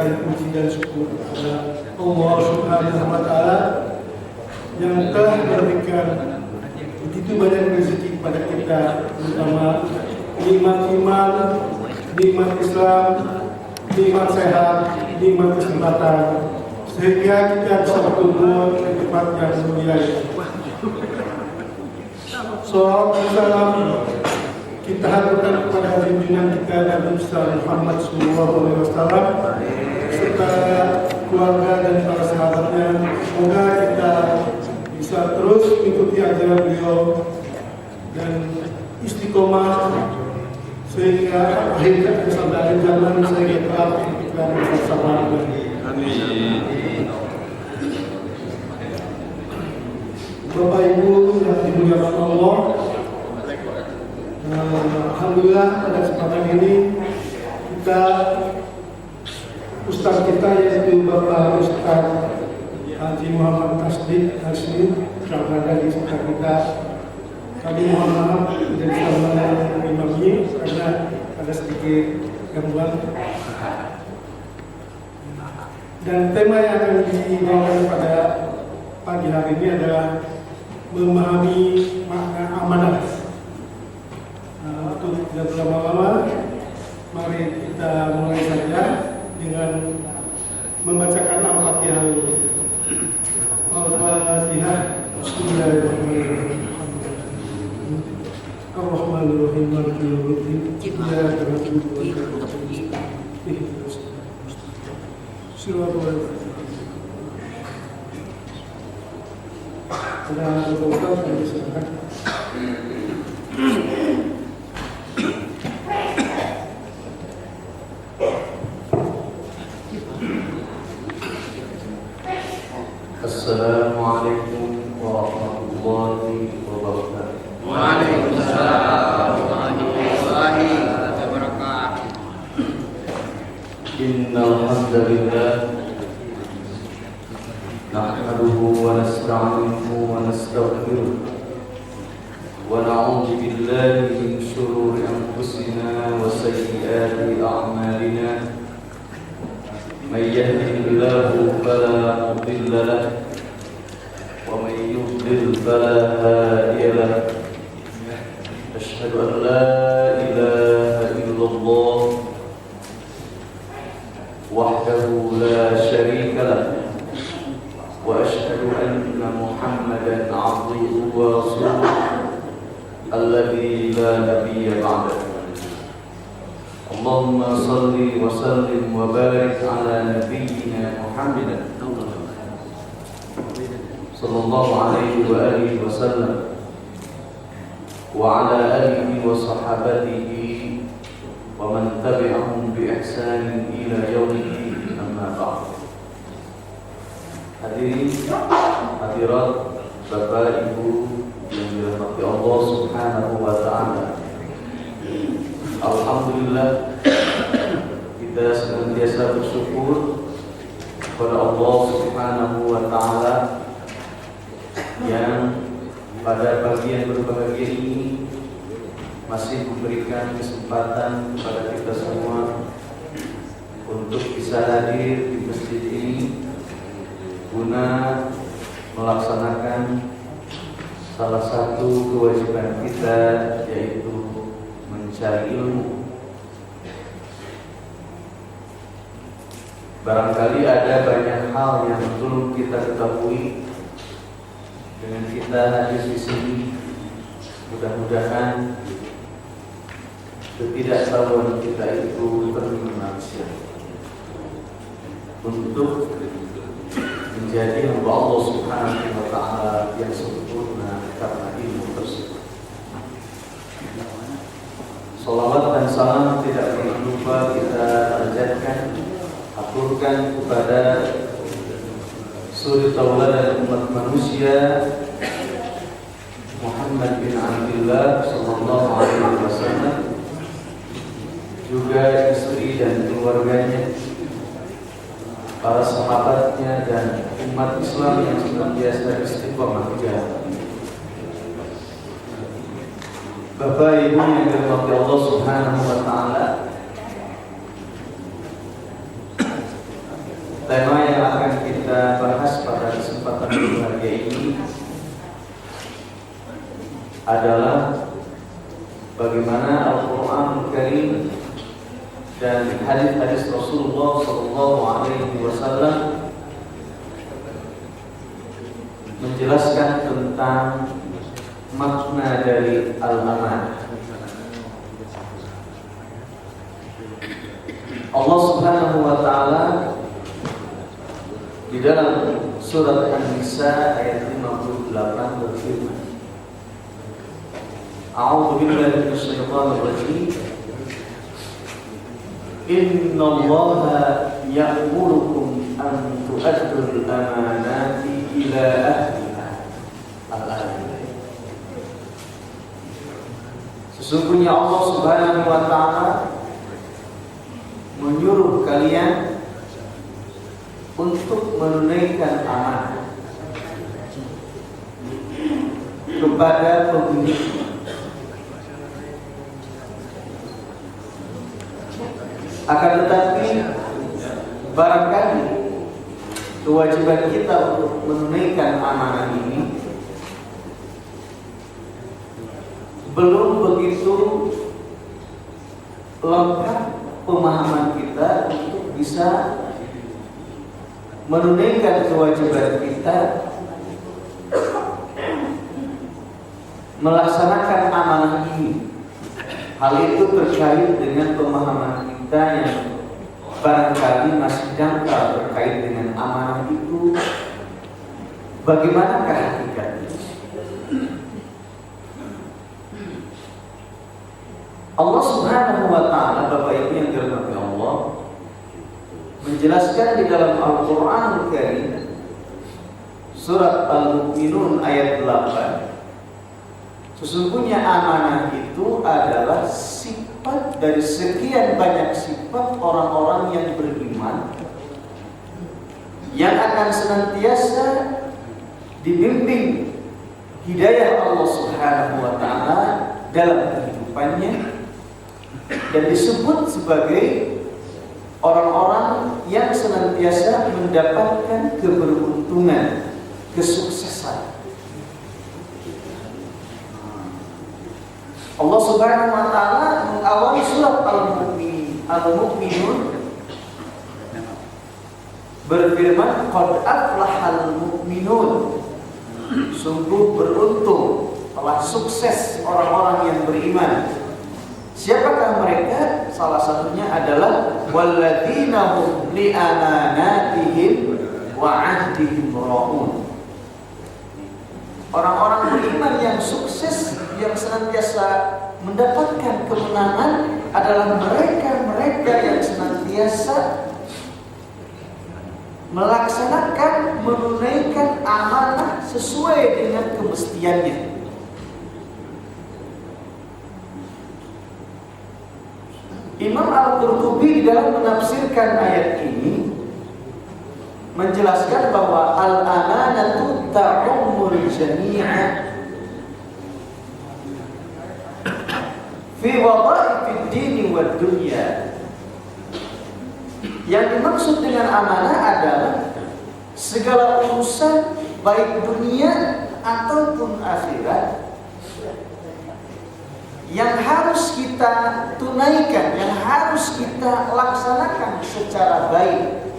meraih puji dan syukur kepada Allah Subhanahu wa Ta'ala yang telah memberikan begitu banyak rezeki kepada kita, terutama nikmat iman, nikmat Islam, nikmat sehat, nikmat kesempatan, sehingga kita bisa berkumpul di tempat yang mulia ini. Salawat dan salam kita haturkan kepada junjungan kita Nabi Muhammad SAW serta keluarga dan para sahabatnya. Semoga kita bisa terus mengikuti ajaran beliau dan istiqomah sehingga akhirnya sampai akhir zaman sehingga tetap kita bersama. Amin. Bapak Ibu yang dimuliakan Allah, alhamdulillah pada kesempatan ini kita Ustaz kita yaitu Bapak Ustaz Haji Muhammad Tasdik Hasmi yang berada di sekitar kita. Kami mohon maaf tidak bisa mengimami karena ada sedikit gangguan. Dan tema yang akan dibawakan pada pagi hari ini adalah memahami makna amanah. Untuk tidak berlama-lama, mari kita mulai saja dengan membacakan Al-Fatihah. Al-Fatihah. Bismillahirrahmanirrahim. Ar-Rahmanirrahim. Maliki yaumiddin. Iyyaka na'budu wa iyyaka nasta'in. Ihdinas siratal mustaqim. Ada beberapa yang disampaikan. Assalamualaikum warahmatullahi wabarakatuh. Waalaikumsalam warahmatullahi wabarakatuh. Innal hamdalillah nahmaduhu wa nasta'inuhu wa nastaghfiruh wa na'udzu billahi min shururi anfusina wa sayyiati a'malina. May yahdihillahu fala mudilla lahu wa may yudlil fala hadiya lahu. Asyhadu an la ilaha illallah wahdahu la syarika lahu wa asyhadu anna Muhammadan 'abduhu wa rasuluhu alladzi la nabiyya ba'dahu. Allahumma salli wa sallim wa barik ala nabiyyina Muhammadin sallallahu alaihi wa alihi wa sallam wa ala alihi wa sahabatihi wa man tabi'ahum bi ihsanin ila yaumil amma ba'd. Hadirin hadirat Bapak Ibu yang dirahmati Allah Subhanahu wa taala. Alhamdulillah kita senantiasa bersyukur kepada Allah Subhanahu wa taala yang pada pagi yang berbahagia ini masih memberikan kesempatan kepada kita semua untuk bisa hadir di masjid ini guna melaksanakan salah satu kewajiban kita, yaitu mencari ilmu. Barangkali ada banyak hal yang belum kita ketahui. Dengan kita hadir di sini, mudah-mudahan ketidaktahuan kita itu bermanfaat untuk menjadi hamba Allah Subhanahu wa taala yang sempurna karena ilmu tersebut. Salawat dan salam tidak pernah lupa kita panjatkan, aturkan kepada suri tauladan umat manusia Muhammad bin Abdullah sallallahu alaihi wasallam, juga istri dan keluarganya, para sahabatnya dan umat Islam yang senantiasa istiqomah di jalan. Bapak Ibu yang dirahmati Allah Subhanahu wa taala, Tema yang akan kita bahas pada kesempatan berbahagia ini adalah bagaimana Al-Quran Karim dan hadis-hadis Rasulullah SAW menjelaskan tentang makna dari al-amanah. Allah Subhanahu wa taala di dalam surat An-Nisa ayat 58 berfirman, A'udzu billahi minasyaitonir rajim. Innallaha ya'murukum an tu'addul amanati ila ahliha. Al-ayat. Sesungguhnya Allah Subhanahu wa taala menyuruh kalian untuk menunaikan amanah kepada pemilik. Akan tetapi barangkali kewajiban kita untuk menunaikan amanah ini belum begitu lengkap pemahaman kita untuk bisa menunaikan kewajiban kita melaksanakan amanah ini. Hal itu terkait dengan pemahaman kita yang barangkali masih dangkal terkait dengan amanah itu. Bagaimanakah hakikatnya? Allah Subhanahu wa taala, Bapak Ibu yang dirahmati Allah, menjelaskan di dalam Al-Qur'an Karim surat Al-Mu'minun ayat 8, sesungguhnya amanah itu adalah sifat dari sekian banyak sifat orang-orang yang beriman yang akan senantiasa dibimbing hidayah Allah Subhanahu wa taala dalam kehidupannya, dan disebut sebagai orang-orang yang senantiasa mendapatkan keberuntungan, kesuksesan. Allah Subhanahu wa taala mengawali surat Al-Mu'minun berfirman, qad aflahal mu'minun. Sungguh beruntung, telah sukses orang-orang yang beriman. Siapakah mereka? Salah satunya adalah walladzina hum li amanatihim wa 'ahdihim ra'un. Orang-orang beriman yang sukses, yang senantiasa mendapatkan kemenangan adalah mereka-mereka yang senantiasa melaksanakan, menunaikan amanah sesuai dengan kemestiannya. Imam Al-Qurtubi dalam menafsirkan ayat ini menjelaskan bahwa al-amanatu ta'ummul jami'a fi wadha'ifid dini wad dunya. Yang dimaksud dengan amanah adalah segala urusan baik dunia ataupun akhirat yang harus kita tunaikan, yang harus kita laksanakan secara baik.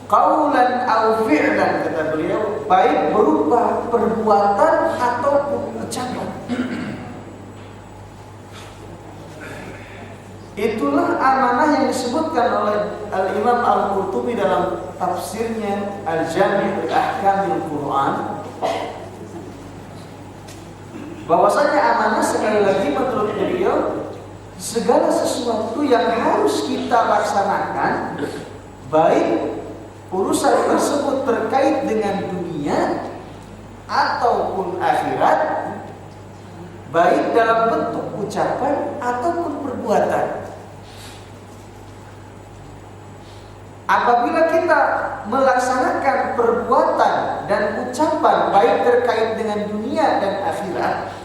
Qaulan aw fi'lan, kata beliau, baik berupa perbuatan ataupun ucapan. Itulah amanah yang disebutkan oleh Al-Imam Al-Qurtubi dalam tafsirnya Al-Jami' li Ahkamil Quran, bahwasanya amanah sekali lagi menurut beliau segala sesuatu yang harus kita laksanakan, baik urusan tersebut terkait dengan dunia ataupun akhirat, baik dalam bentuk ucapan ataupun perbuatan. Apabila kita melaksanakan perbuatan dan ucapan baik terkait dengan dunia dan akhirat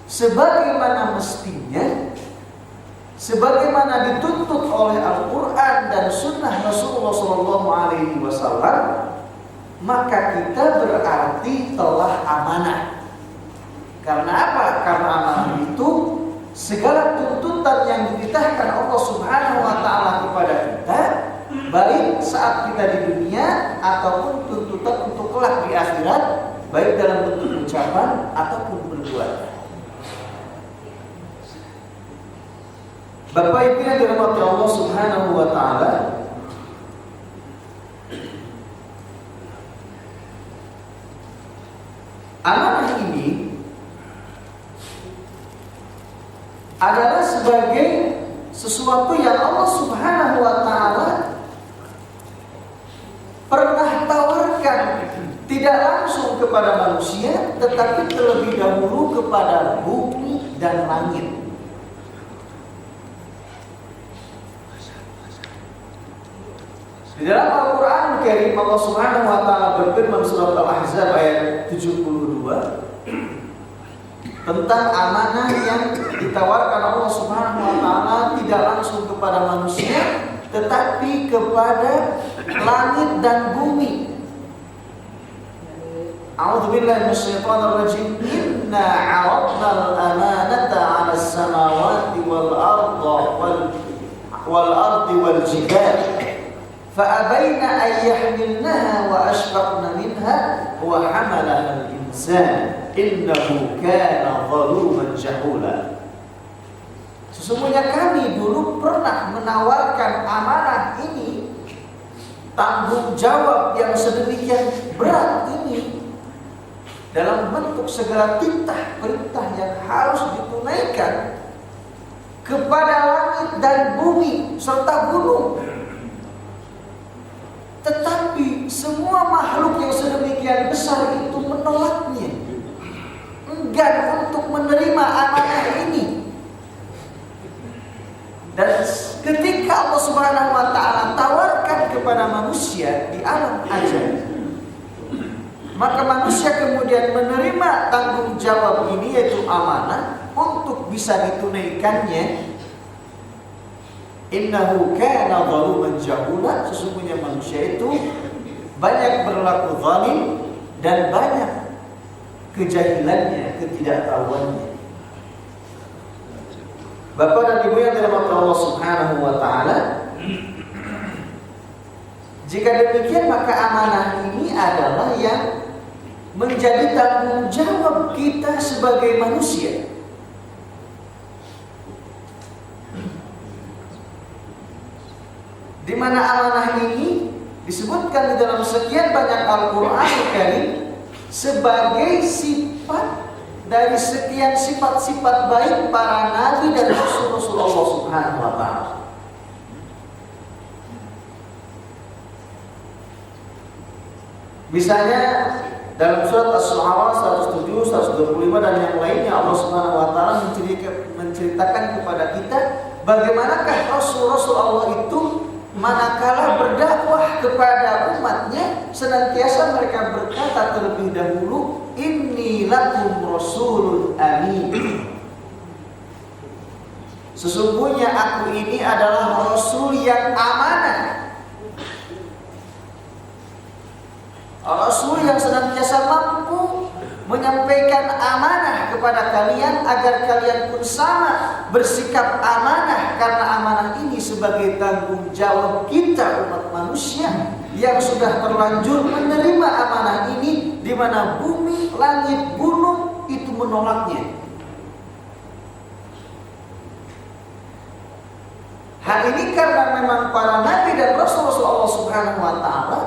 sebagaimana mestinya, sebagaimana dituntut oleh Al-Quran dan Sunnah Rasulullah SAW, maka kita berarti telah amanah. Karena apa? Karena amanah itu segala tuntutan yang dititahkan Allah Subhanahu wa Ta'ala kepada kita, baik saat kita di dunia ataupun tuntutan untuk kelak di akhirat, baik dalam bentuk ucapan ataupun perbuatan. Bapak Ibu yang dirahmati Allah Subhanahu wa Ta'ala, amanah ini adalah sebagai sesuatu yang Allah Subhanahu wa Ta'ala pernah tawarkan tidak langsung kepada manusia, tetapi terlebih dahulu kepada bumi dan langit. Di dalam Al-Quran Karim, Allah Subhanahu wa Ta'ala berfirman surat Al-Ahzab ayat 72 tentang amanah yang ditawarkan Allah Subhanahu wa Ta'ala tidak langsung kepada manusia, tetapi kepada langit dan bumi. A'udzubillahi minasyaitonirrajim. Inna 'aradna al-amanata 'ala as-samawati wal ardi wal jibal فأبين أن يحملنها وأشفقن منها وحملها الإنسان إنه كان ظلوما جهولا. Sesungguhnya kami dulu pernah menawarkan amanah ini, tanggung jawab yang sedemikian berat ini, dalam bentuk segala titah perintah yang harus ditunaikan kepada langit dan bumi serta gunung. Tetapi semua makhluk yang sedemikian besar itu menolaknya, enggan untuk menerima amanah ini. Dan ketika Allah Subhanahu wa Ta'ala tawarkan kepada manusia di alam ajal, maka manusia kemudian menerima tanggung jawab ini, yaitu amanah, untuk bisa ditunaikannya. Innahu kana zaluman jahula, sesungguhnya manusia itu banyak berlaku zalim dan banyak kejahilannya, ketidaktahuannya. Bapak dan Ibu yang dirahmati Allah Subhanahu wa Ta'ala, jika demikian maka amanah ini adalah yang menjadi tanggung jawab kita sebagai manusia. Di mana amanah ini disebutkan di dalam sekian banyak Al-Quran Karim sebagai sifat dari sekian sifat-sifat baik para nabi dan rasul-rasul Allah Subhanahu wa Ta'ala. Misalnya dalam surat As-Su'ara 107, 125 dan yang lainnya, Allah Subhanahu wa Ta'ala menceritakan kepada kita bagaimanakah rasul-rasul Allah itu manakala berdakwah kepada umatnya, senantiasa mereka berkata terlebih dahulu, inni lakum rasulun amin. Sesungguhnya aku ini adalah rasul yang amanah, rasul yang senantiasa mampu menyampaikan amanah kepada kalian agar kalian pun sama bersikap amanah, karena amanah ini sebagai tanggung jawab kita umat manusia yang sudah terlanjur menerima amanah ini, di mana bumi, langit, gunung itu menolaknya. Hal ini karena memang para nabi dan rasul-rasul Allah Subhanahu wa Ta'ala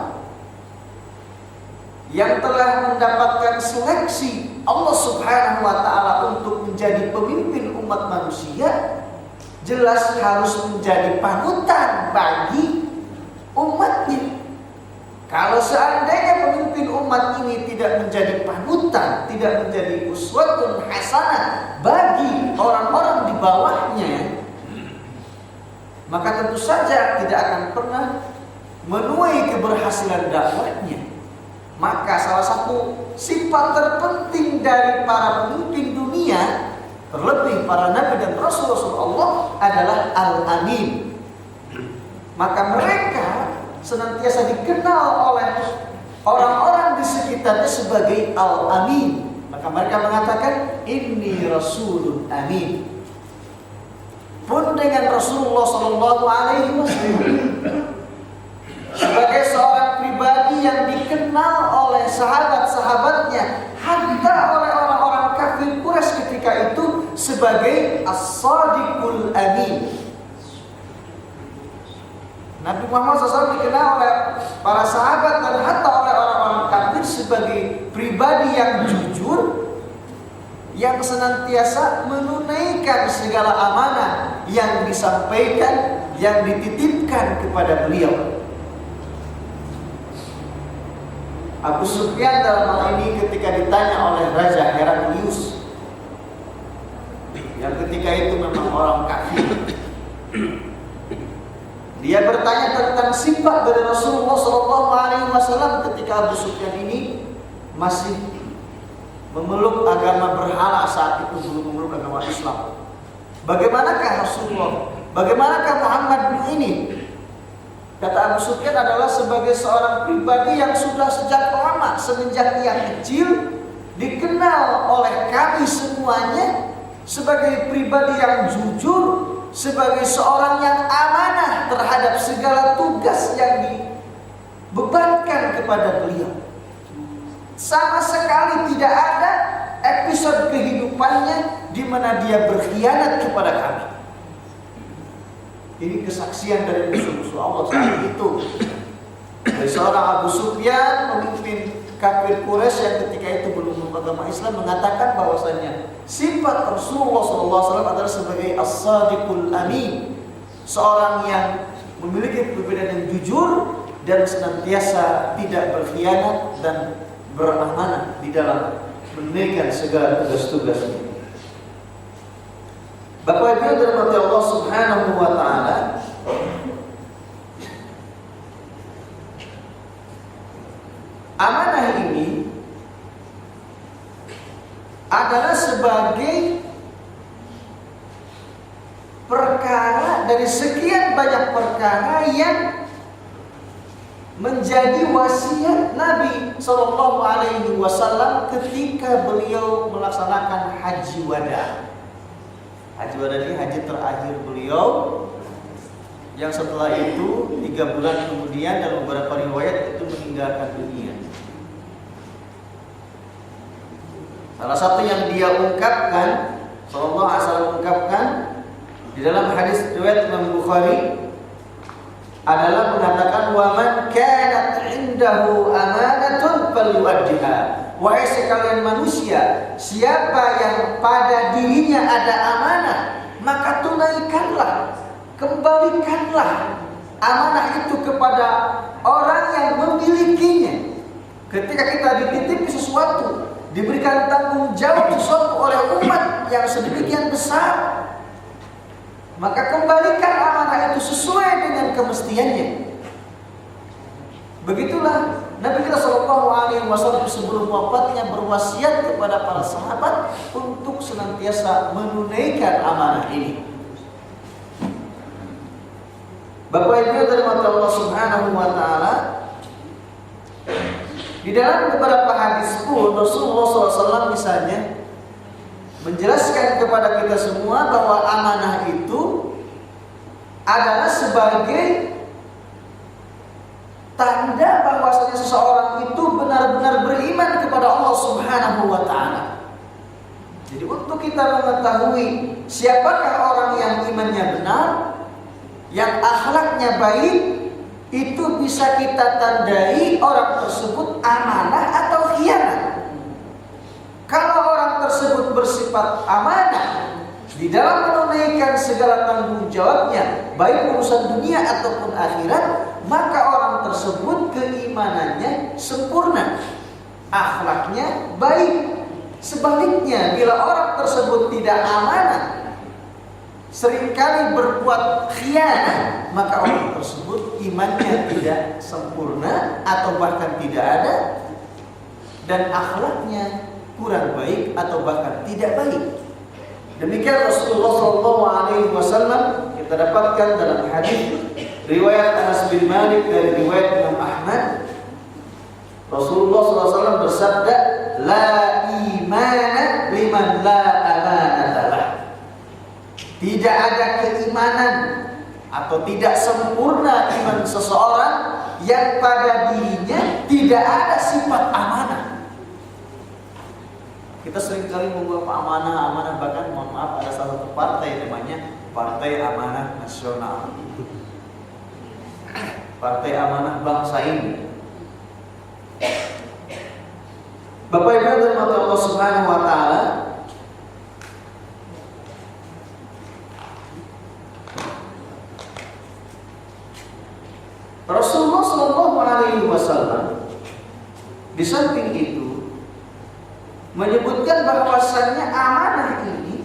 yang telah mendapatkan seleksi Allah Subhanahu wa Ta'ala untuk menjadi pemimpin umat manusia, jelas harus menjadi panutan bagi umatnya. Kalau seandainya pemimpin umat ini tidak menjadi panutan, tidak menjadi uswatun hasanah bagi orang-orang di bawahnya, maka tentu saja tidak akan pernah menuai keberhasilan dakwahnya. Maka salah satu sifat terpenting dari para pemimpin dunia, terlebih para nabi dan rasul-rasul Allah, adalah Al-Amin. Maka mereka senantiasa dikenal oleh orang-orang di sekitarnya sebagai Al-Amin. Maka mereka mengatakan, inni Rasulun Amin. Pun dengan Rasulullah SAW sebagai seorang pribadi yang dikenal oleh sahabat-sahabatnya, hatta oleh orang-orang kafir Quraisy ketika itu sebagai As-Sadiqul Amin. Nabi Muhammad SAW dikenal oleh para sahabat dan hatta oleh orang-orang kafir sebagai pribadi yang jujur, yang senantiasa menunaikan segala amanah yang disampaikan, yang dititipkan kepada beliau. Abu Sufyan dalam hal ini ketika ditanya oleh Raja Heraklius, yang ketika itu memang orang kafir, dia bertanya tentang sifat dari Rasulullah SAW ketika Abu Sufyan ini masih memeluk agama berhala, saat itu belum memeluk agama Islam. Bagaimanakah Rasulullah? Bagaimanakah Muhammad ini? Kata Abu Sufyan adalah sebagai seorang pribadi yang sudah sejak lama, semenjak ia kecil, dikenal oleh kami semuanya sebagai pribadi yang jujur, sebagai seorang yang amanah terhadap segala tugas yang dibebankan kepada beliau. Sama sekali tidak ada episode kehidupannya di mana dia berkhianat kepada kami. Ini kesaksian dari musuh-musuh Allah saat itu. Dari seorang Abu Sufyan, pemimpin kafir Quraisy yang ketika itu belum beragama Islam, mengatakan bahwasanya sifat Rasulullah SAW adalah sebagai As-Sadiqul Amin, seorang yang memiliki perbedaan yang jujur dan senantiasa tidak berkhianat dan beramanah di dalam menunaikan segala tugas-tugasnya. Bapak Ibu yang dirahmati Allah Subhanahu wa taala, amanah ini adalah sebagai perkara dari sekian banyak perkara yang menjadi wasiat Nabi SAW ketika beliau melaksanakan haji wada. Haji wada ini haji terakhir beliau, yang setelah itu 3 bulan kemudian dalam beberapa riwayat itu meninggalkan dunia. Salah satu yang dia ungkapkan, sallallahu alaihi wasallam ungkapkan di dalam hadis riwayat Imam Bukhari adalah mengatakan, wa man kanat indahu amanatun falyu'addiha. Wahai sekalian manusia, siapa yang pada dirinya ada amanah, maka tunaikanlah, kembalikanlah amanah itu kepada orang yang memilikinya. Ketika kita dititipi sesuatu, diberikan tanggung jawab sesuatu oleh umat yang sedemikian besar, maka kembalikan amanah itu sesuai dengan kemestiannya. Begitulah Nabi kita SAW sebelum wafatnya berwasiat kepada para sahabat untuk senantiasa menunaikan amanah ini. Bapak Ibu dari Allah Subhanahu wa taala, di dalam beberapa hadis pun Rasulullah SAW misalnya menjelaskan kepada kita semua bahwa amanah itu adalah sebagai tanda bahwasanya seseorang itu benar-benar beriman kepada Allah Subhanahu wa taala. Jadi untuk kita mengetahui siapakah orang yang imannya benar, yang akhlaknya baik, itu bisa kita tandai orang tersebut amanah atau khianat. Kalau orang tersebut bersifat amanah di dalam menunaikan segala tanggung jawabnya, baik urusan dunia ataupun akhirat, maka orang tersebut keimanannya sempurna, akhlaknya baik. Sebaliknya, bila orang tersebut tidak amanah, seringkali berbuat khianat, maka orang tersebut imannya tidak sempurna atau bahkan tidak ada, dan akhlaknya kurang baik atau bahkan tidak baik. Demikian Rasulullah SAW kita dapatkan dalam hadis riwayat Anas bin Malik dari riwayat Imam Ahmad. Rasulullah SAW bersabda, la imana liman la amanata lah. Tidak ada keimanan atau tidak sempurna iman seseorang yang pada dirinya tidak ada sifat amanah. Kita seringkali membawa amanah, bahkan mohon maaf ada salah satu partai namanya Partai Amanah Nasional, Partai Amanah Bangsa ini. Bapak Ibu dari Allah Subhanahu wa taala, Rasulullah SAW di samping itu menyebutkan bahwasannya amanah ini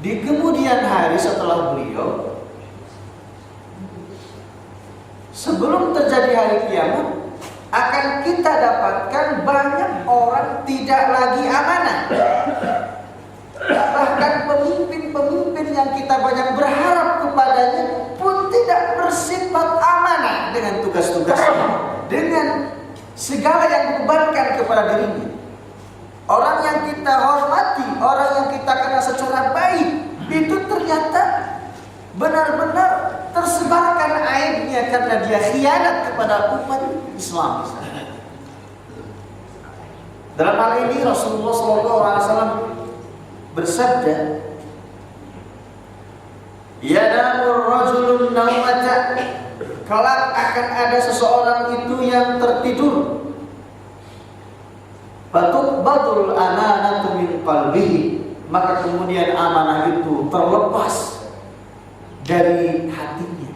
di kemudian hari setelah beliau, sebelum terjadi hari kiamat, akan kita dapatkan banyak orang tidak lagi amanah. Bahkan pemimpin-pemimpin yang kita banyak berharap kepadanya pun tidak bersifat amanah dengan tugas-tugasnya, dengan segala yang dibebankan kepada dirinya. Orang yang kita hormati, orang yang kita kenal secara baik, itu ternyata benar-benar tersebarkan aibnya karena dia khianat kepada umat Islam. Dalam hal ini Rasulullah SAW bersabda, "Yanamur rajulun naumata." Kelak akan ada seseorang itu yang tertidur. Fatuqbadul amanatu min qalbihi, maka kemudian amanah itu terlepas dari hatinya.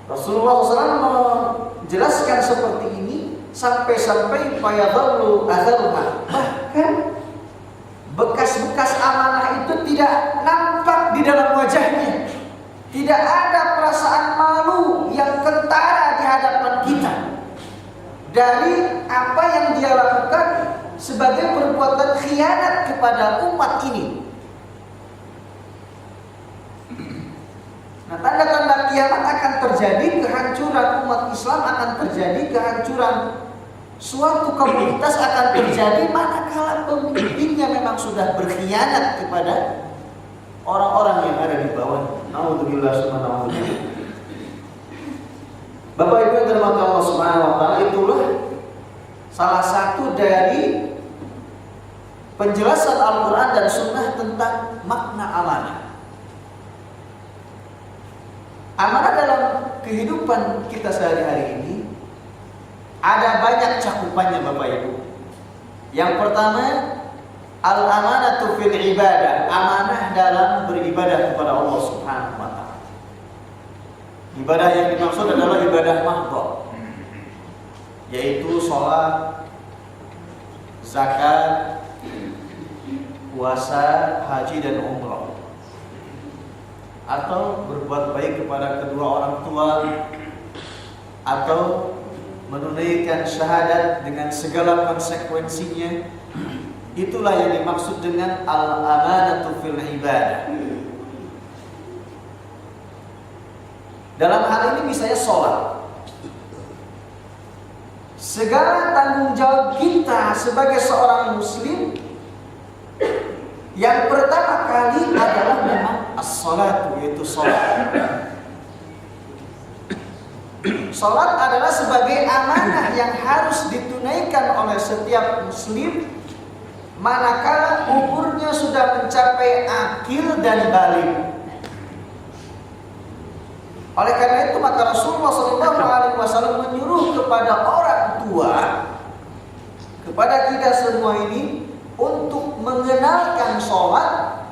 Rasulullah SAW menjelaskan seperti ini sampai-sampai fayadallu atharuha, bahkan bekas-bekas amanah itu tidak nampak di dalam wajahnya. Tidak ada perasaan malu yang kentara di hadapan kita dari apa yang dia lakukan sebagai perbuatan khianat kepada umat ini. Nah, tanda-tanda kiamat akan terjadi, kehancuran umat Islam akan terjadi, kehancuran suatu komunitas akan terjadi manakala pemimpinnya memang sudah berkhianat kepada orang-orang yang ada di bawah. Naudzubillah subhanahu wa ta'ala. Bapak Ibu yang dirahmati Allah Subhanahu wa taala, itulah salah satu dari penjelasan Al-Qur'an dan Sunnah tentang makna amanah. Amanah dalam kehidupan kita sehari-hari ini ada banyak cakupannya Bapak Ibu. Yang pertama, al-amanatu fil ibadah, amanah dalam beribadah kepada Allah Subhanahu wa taala. Ibadah yang dimaksud adalah ibadah mahdhah, yaitu sholat, zakat, puasa, haji dan umrah, atau berbuat baik kepada kedua orang tua, atau menunaikan syahadat dengan segala konsekuensinya. Itulah yang dimaksud dengan al-amanatu fil ibadah. Dalam hal ini misalnya sholat, segala tanggung jawab kita sebagai seorang muslim, yang pertama kali adalah memang as-salatu, yaitu sholat. Sholat adalah sebagai amanah yang harus ditunaikan oleh setiap muslim manakala umurnya sudah mencapai akil dan baligh. Oleh karena itu maka Rasulullah SAW menyuruh kepada orang tua, kepada kita semua ini, untuk mengenalkan sholat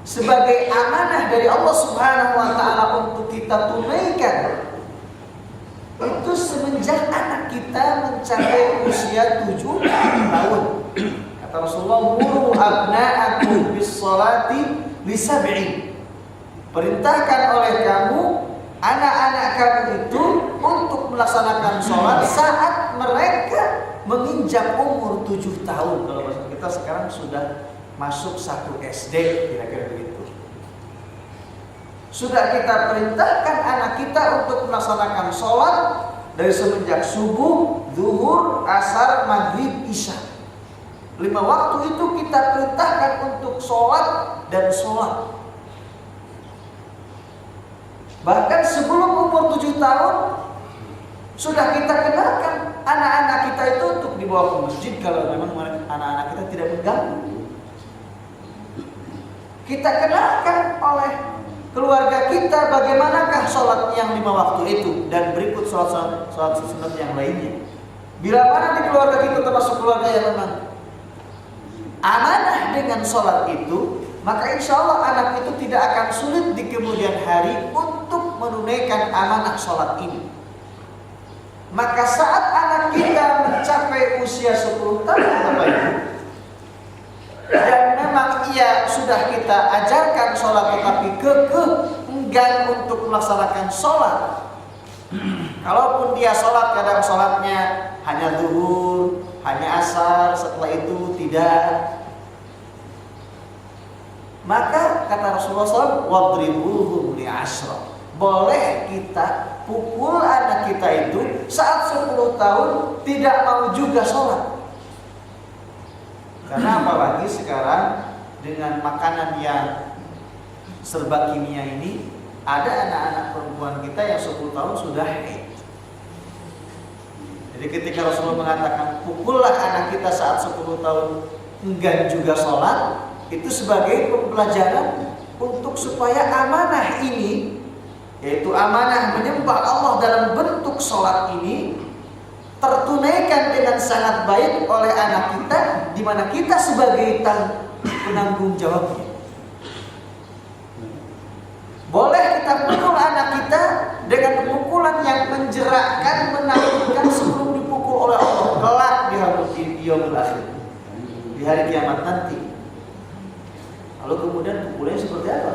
sebagai amanah dari Allah Subhanahu wa taala untuk kita tunaikan. Itu semenjak anak kita mencapai usia 7 tahun. Kata Rasulullah, "Muru abna'akum bis-sholati li sab'in." Perintahkan oleh kamu anak-anak kamu itu untuk melaksanakan sholat saat mereka menginjak umur 7 tahun. Kalau bahasa kita sekarang sudah masuk 1 SD, kira-kira begitu. Sudah kita perintahkan anak kita untuk melaksanakan sholat dari semenjak subuh, zuhur, asar, maghrib, isya. 5 waktu itu kita perintahkan untuk sholat dan sholat. Bahkan sebelum umur 7 tahun sudah kita kenalkan anak-anak kita itu untuk dibawa ke masjid kalau memang anak-anak kita tidak mengganggu. Kita kenalkan oleh keluarga kita bagaimanakah sholat yang 5 waktu itu dan berikut sholat sunat yang lainnya. Bila mana di keluarga kita termasuk keluarga yang memang amanah dengan sholat itu, maka insya Allah anak itu tidak akan sulit di kemudian hari untuk menunaikan amanah sholat ini. Maka saat anak kita mencapai usia 10 tahun Bapak Ibu, dan memang ia sudah kita ajarkan sholat tetapi enggan untuk melaksanakan sholat. Kalaupun dia sholat, kadang sholatnya hanya zuhur, hanya asar, setelah itu tidak. Maka kata Rasulullah SAW, wadribuhum li'ashra. Boleh kita pukul anak kita itu saat 10 tahun tidak mau juga sholat. Karena apalagi sekarang dengan makanan yang serba kimia ini, ada anak-anak perempuan kita yang 10 tahun sudah haid. Jadi ketika Rasulullah mengatakan pukullah anak kita saat 10 tahun enggan juga sholat, itu sebagai pembelajaran untuk supaya amanah ini, yaitu amanah menyembah Allah dalam bentuk sholat ini, tertunaikan dengan sangat baik oleh anak kita, di mana kita sebagai penanggung jawabnya. Boleh kita pukul anak kita dengan pukulan yang menjerakkan, menakutkan sebelum dipukul oleh Allah kelak di yaumul akhir, di hari kiamat nanti. Lalu kemudian pukulannya seperti apa?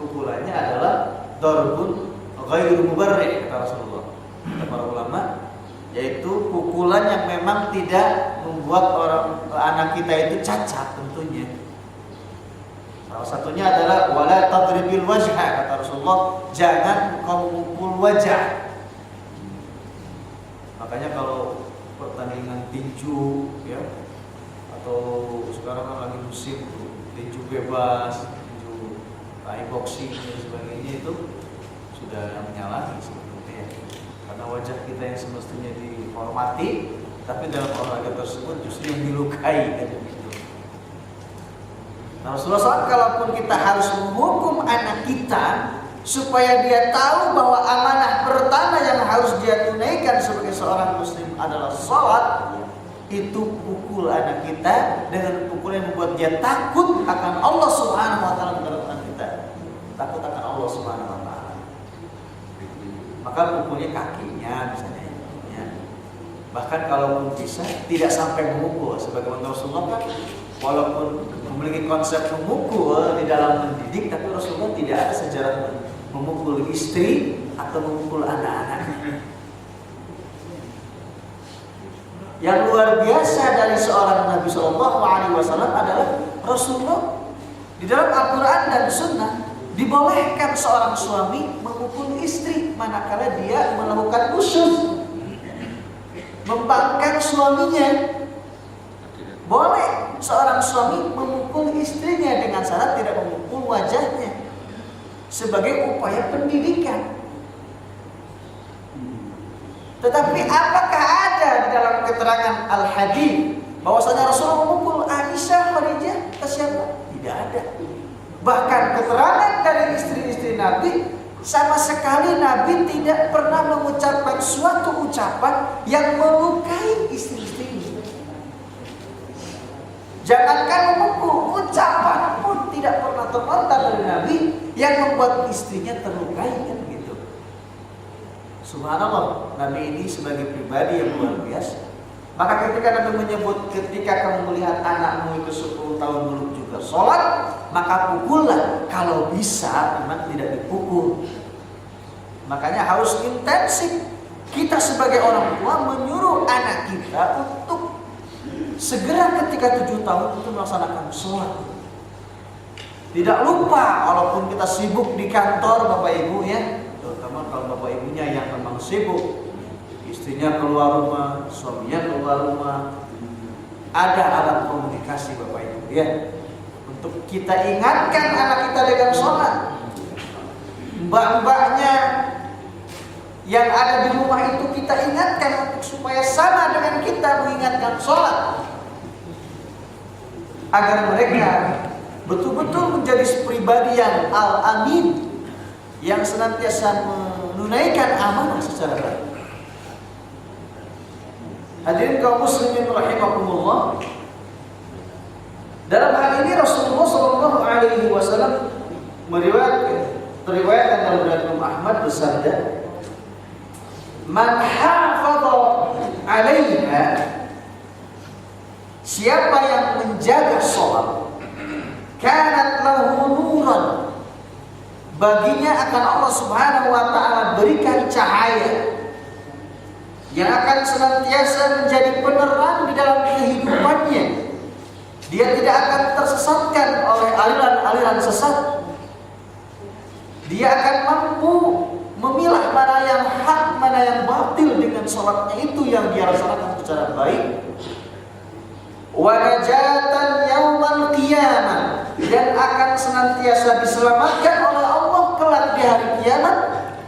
Pukulannya adalah darbun ghairu mubarrih, kata Rasulullah. Kata para ulama, yaitu pukulan yang memang tidak membuat anak kita itu cacat tentunya. Salah satunya adalah wala tadribil wajha, kata Rasulullah, jangan kau memukul wajah. Makanya kalau pertandingan tinju ya, atau sekarang kan lagi musim tinju bebas, tinju Thai boxing dan sebagainya, itu sudah menyalahi sebetulnya. Karena wajah kita yang semestinya dihormati, tapi dalam olahraga tersebut justru yang dilukai kan begitu. Nah, Rasulullah SAW, kalaupun kita harus menghukum anak kita supaya dia tahu bahwa amanah pertama yang harus dia tunaikan sebagai seorang muslim adalah sholat, itu pukul anak kita dengan pukul yang membuat dia takut akan Allah Subhanahu wa taala, bukan kita. Takut akan Allah Subhanahu wa taala. Maka pukulnya kakinya misalnya ya. Bahkan kalau bisa tidak sampai memukul, sebagaimana Rasulullah kan walaupun memiliki konsep memukul di dalam mendidik, tapi Rasulullah tidak ada sejarah memukul istri atau memukul anak-anak. Yang luar biasa dari seorang Nabi SAW adalah Rasulullah di dalam Al-Quran dan Sunnah dibolehkan seorang suami memukul istri manakala dia melakukan usyuz, membangkang suaminya. Boleh seorang suami memukul istrinya dengan syarat tidak memukul wajahnya, sebagai upaya pendidikan. Tetapi apakah ada di dalam keterangan Al-Hadith bahwasanya Rasulullah memukul Aisyah, Khadijah, ke siapa? Tidak ada. Bahkan keterangan dari istri-istri Nabi, sama sekali Nabi tidak pernah mengucapkan suatu ucapan yang melukai istri-istrinya. Jangankan memukul, ucapan pun tidak pernah terlontar dari Nabi yang membuat istrinya terlukai kan gitu. Subhanallah, Nabi ini sebagai pribadi yang luar biasa. Maka ketika Nabi menyebut, ketika kamu melihat anakmu itu 10 tahun belum juga sholat, maka pukullah. Kalau bisa memang tidak dipukul. Makanya harus intensif kita sebagai orang tua menyuruh anak kita untuk segera ketika 7 tahun itu melaksanakan sholat. Tidak lupa, walaupun kita sibuk di kantor Bapak Ibu ya, terutama kalau Bapak Ibunya yang memang sibuk, istrinya keluar rumah, suaminya keluar rumah, ada alat komunikasi Bapak Ibu ya, untuk kita ingatkan anak kita dengan sholat. Mbak-mbaknya yang ada di rumah itu kita ingatkan untuk supaya sama dengan kita mengingatkan sholat, agar mereka betul-betul menjadi pribadi yang al-amin, yang senantiasa menunaikan amanah secara baik. Hadirin kaum muslimin rahimakumullah. Dalam hal ini Rasulullah SAW meriwayatkan dalam riwayat Imam Ahmad bersabda, "Man hafadha 'alaiha", siapa yang menjaga sholat, kanat lahu nuran, baginya akan Allah Subhanahu wa taala berikan cahaya yang akan senantiasa menjadi penerang di dalam kehidupannya. Dia tidak akan tersesatkan oleh aliran-aliran sesat. Dia akan mampu memilah mana yang hak, mana yang batil dengan sholatnya itu yang dia laksanakan secara baik. Wa najatan yaumal qiyamah, dan akan senantiasa diselamatkan oleh Allah kelak di hari kiamat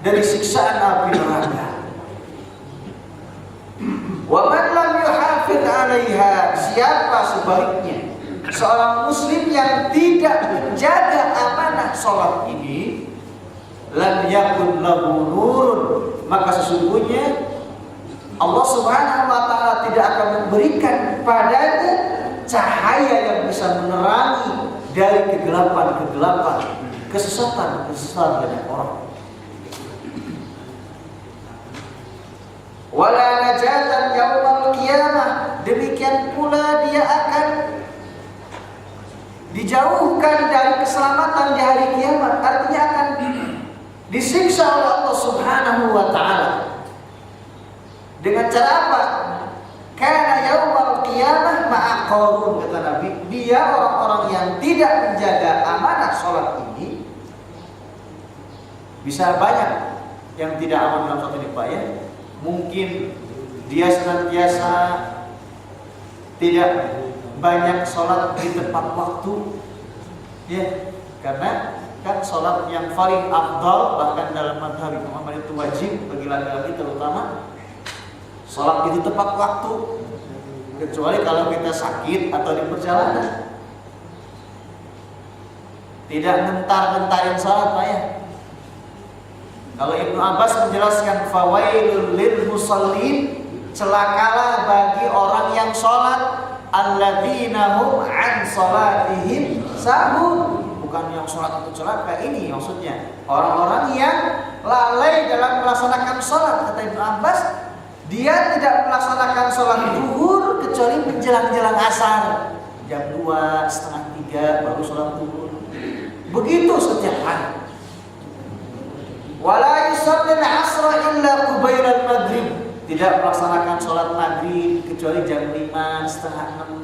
dari siksaan api neraka. Wa man lam yuhafidh 'alaiha, siapa sebaliknya seorang muslim yang tidak menjaga amanah sholat ini, lam yakun lahu nurun, maka sesungguhnya Allah Subhanahu wa taala tidak akan memberikan padanya cahaya yang bisa menerangi dari kegelapan-kegelapan, kesesatan banyak orang. Wala najatan yaumal qiyamah, demikian pula dia akan dijauhkan dari keselamatan di hari kiamat, artinya akan disiksa oleh Allah Subhanahu wa taala. Dengan cara apa? Karena yaumal qiyamah ma'a qarun, kata Nabi, dia orang-orang yang tidak menjaga amanah sholat ini, bisa banyak yang tidak aman dalam sholat ini Pak ya. Mungkin dia senantiasa tidak banyak sholat di tepat waktu ya, karena kan sholat yang paling afdal bahkan dalam mazhab Imam Ahmad itu wajib bagi laki-laki terutama, sholat itu tepat waktu, kecuali kalau kita sakit atau di perjalanan. Tidak ngentar-ngentarin sholat Pak ya. Kalau Ibnu Abbas menjelaskan fawailul lil musallin, celakalah bagi orang yang sholat, alladzina hum an sholatihim sahun, bukan yang sholat untuk celaka, ini maksudnya orang-orang yang lalai dalam melaksanakan sholat. Kata Ibnu Abbas, dia tidak melaksanakan sholat zuhur kecuali menjelang-jelang asar, jam 2, setengah 3 baru sholat zuhur. Begitu setiap hari. Wala yusallil asra illa qubailal maghrib, tidak melaksanakan sholat maghrib kecuali jam 5, setengah 6.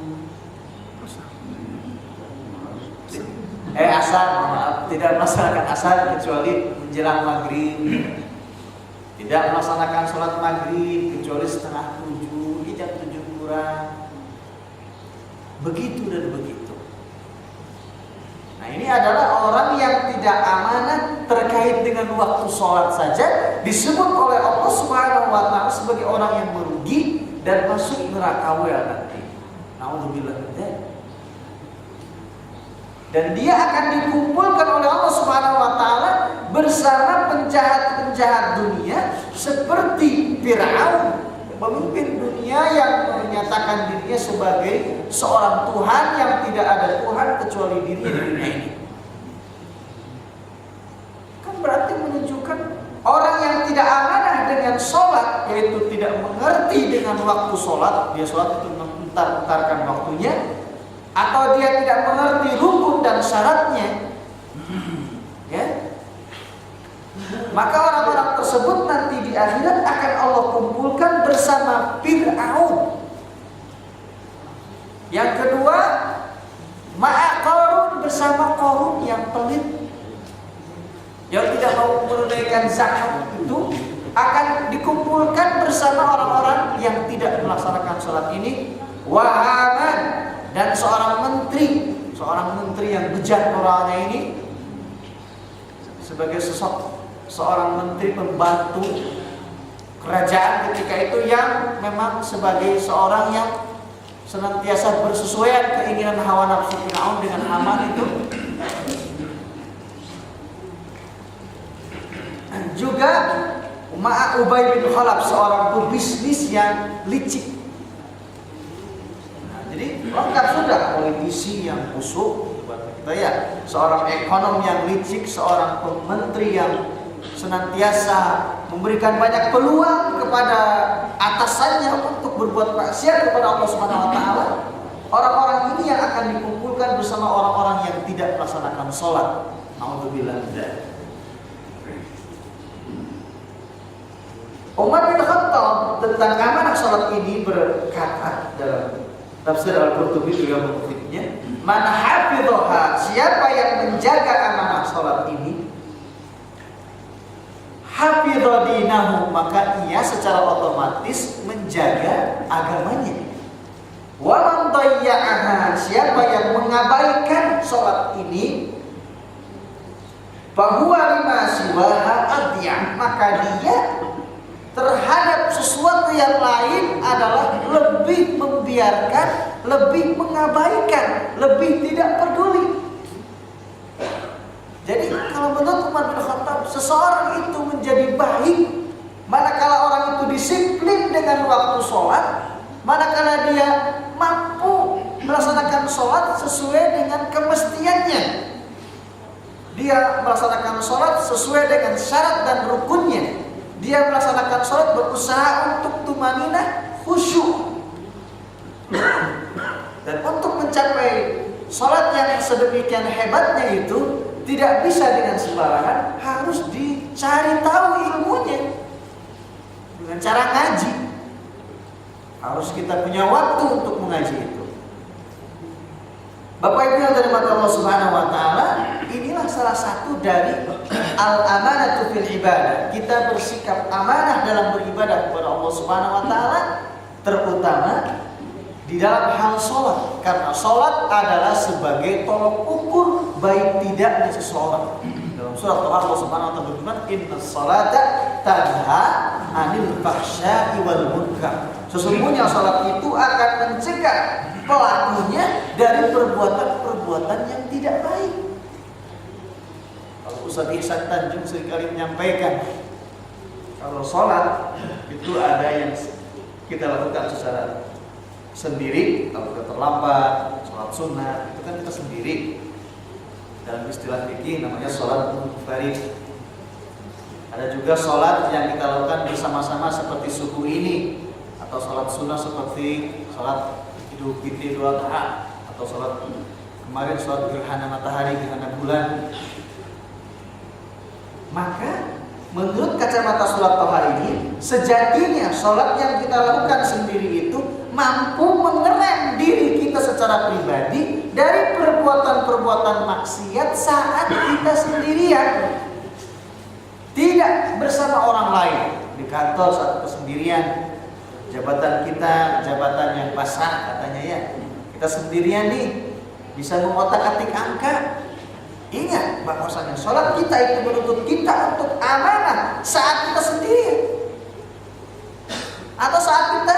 Asar, maaf, tidak melaksanakan asar kecuali menjelang maghrib. Tidak melaksanakan sholat maghrib kecuali setengah 7, jam 7 kurang. Begitu dan begitu. Nah, ini adalah orang yang tidak amanah terkait dengan waktu sholat saja, disebut oleh Allah Subhanahu wa taala sebagai orang yang merugi dan masuk neraka nanti. Nauzubillah min dzalik. Dan dia akan dikumpulkan oleh Allah Subhanahu wa taala bersama penjahat-penjahat dunia seperti Fir'aun, pemimpin dunia yang menyatakan dirinya sebagai seorang Tuhan yang tidak ada Tuhan kecuali dirinya di dunia ini. Kan berarti menunjukkan orang yang tidak amanah dengan sholat, yaitu tidak mengerti dengan waktu sholat, dia sholat itu menentarkan waktunya, atau dia tidak mengerti rukun dan syaratnya, ya, maka orang-orang tersebut nanti di akhirat akan Allah kumpulkan bersama Fir'aun. Yang kedua, ma'a Qarun, bersama Qarun yang pelit, yang tidak mau menunaikan zakat, itu akan dikumpulkan bersama orang-orang yang tidak melaksanakan sholat ini. Wa Haman, dan seorang menteri yang bejat orangnya ini, sebagai seorang menteri pembantu kerajaan ketika itu, yang memang sebagai seorang yang senantiasa bersesuaian keinginan hawa nafsu Fir'aun dengan Haman itu. Juga Ubay bin Khalaf, seorang pebisnis yang licik. Nah, jadi lengkap sudah, politisi yang busuk, ya, seorang ekonom yang licik, seorang menteri yang senantiasa memberikan banyak peluang kepada atasannya untuk berbuat maksiat kepada Allah Subhanahu wa taala. Orang-orang ini yang akan dikumpulkan bersama orang-orang yang tidak melaksanakan sholat. Nauzubillah. Umar bin Khattab tentang amanah sholat ini berkata dalam tafsir Al-Qurtubi juga mengutipnya, man hafidhaha, siapa yang menjaga amanah sholat ini, hafidha dinahu, maka ia secara otomatis menjaga agamanya. Wa man dayya'aha, siapa yang mengabaikan sholat ini, fahuwa lima siwaha adya, maka dia terhadap sesuatu yang lain adalah lebih membiarkan, lebih mengabaikan, lebih tidak peduli. Jadi kalau menurut Umar bin Khattab, seseorang itu menjadi baik manakala orang itu disiplin dengan waktu sholat, manakala dia mampu melaksanakan sholat sesuai dengan kemestiannya, dia melaksanakan sholat sesuai dengan syarat dan rukunnya, dia melaksanakan sholat berusaha untuk tumaninah, khusyuk. Dan untuk mencapai sholat yang sedemikian hebatnya itu tidak bisa dengan sembarangan, harus dicari tahu ilmunya dengan cara ngaji. Harus kita punya waktu untuk mengaji itu. Bapak Ibu yang dirahmati Allah Subhanahu wa taala, inilah salah satu dari al-amanatu fil ibadah. Kita bersikap amanah dalam beribadah kepada Allah Subhanahu wa taala, terutama di dalam hal sholat, karena sholat adalah sebagai tolok ukur baik tidaknya seseorang. Dalam surat Allah Subhanahu wa taala berfirman, innas sholata tanha 'anil fahsya'i wal munkar. Sesungguhnya sholat itu akan mencegah pelakunya dari perbuatan-perbuatan yang tidak baik. Kalau Ustaz Ihsan Tanjung seringkali menyampaikan, kalau sholat itu ada yang kita lakukan secara sendiri, kalau kita terlambat, sholat sunnah itu kan kita sendiri. Dalam istilah fikih namanya sholat munfarid. Ada juga sholat yang kita lakukan bersama-sama seperti subuh ini, atau sholat sunnah seperti sholat Idul Fitri, Idul Adha, atau sholat kemarin sholat gerhana matahari, gerhana bulan. Maka menurut kacamata sholat toha ini, sejatinya sholat yang kita lakukan sendiri itu mampu mengerem diri kita secara pribadi dari perbuatan-perbuatan maksiat saat kita sendirian, tidak bersama orang lain. Di kantor saat kita sendirian, jabatan kita jabatan yang basah katanya ya, kita sendirian nih bisa mengotak-atik angka. Ingat bahwasanya sholat kita itu menuntut kita untuk amanah saat kita sendirian, atau saat kita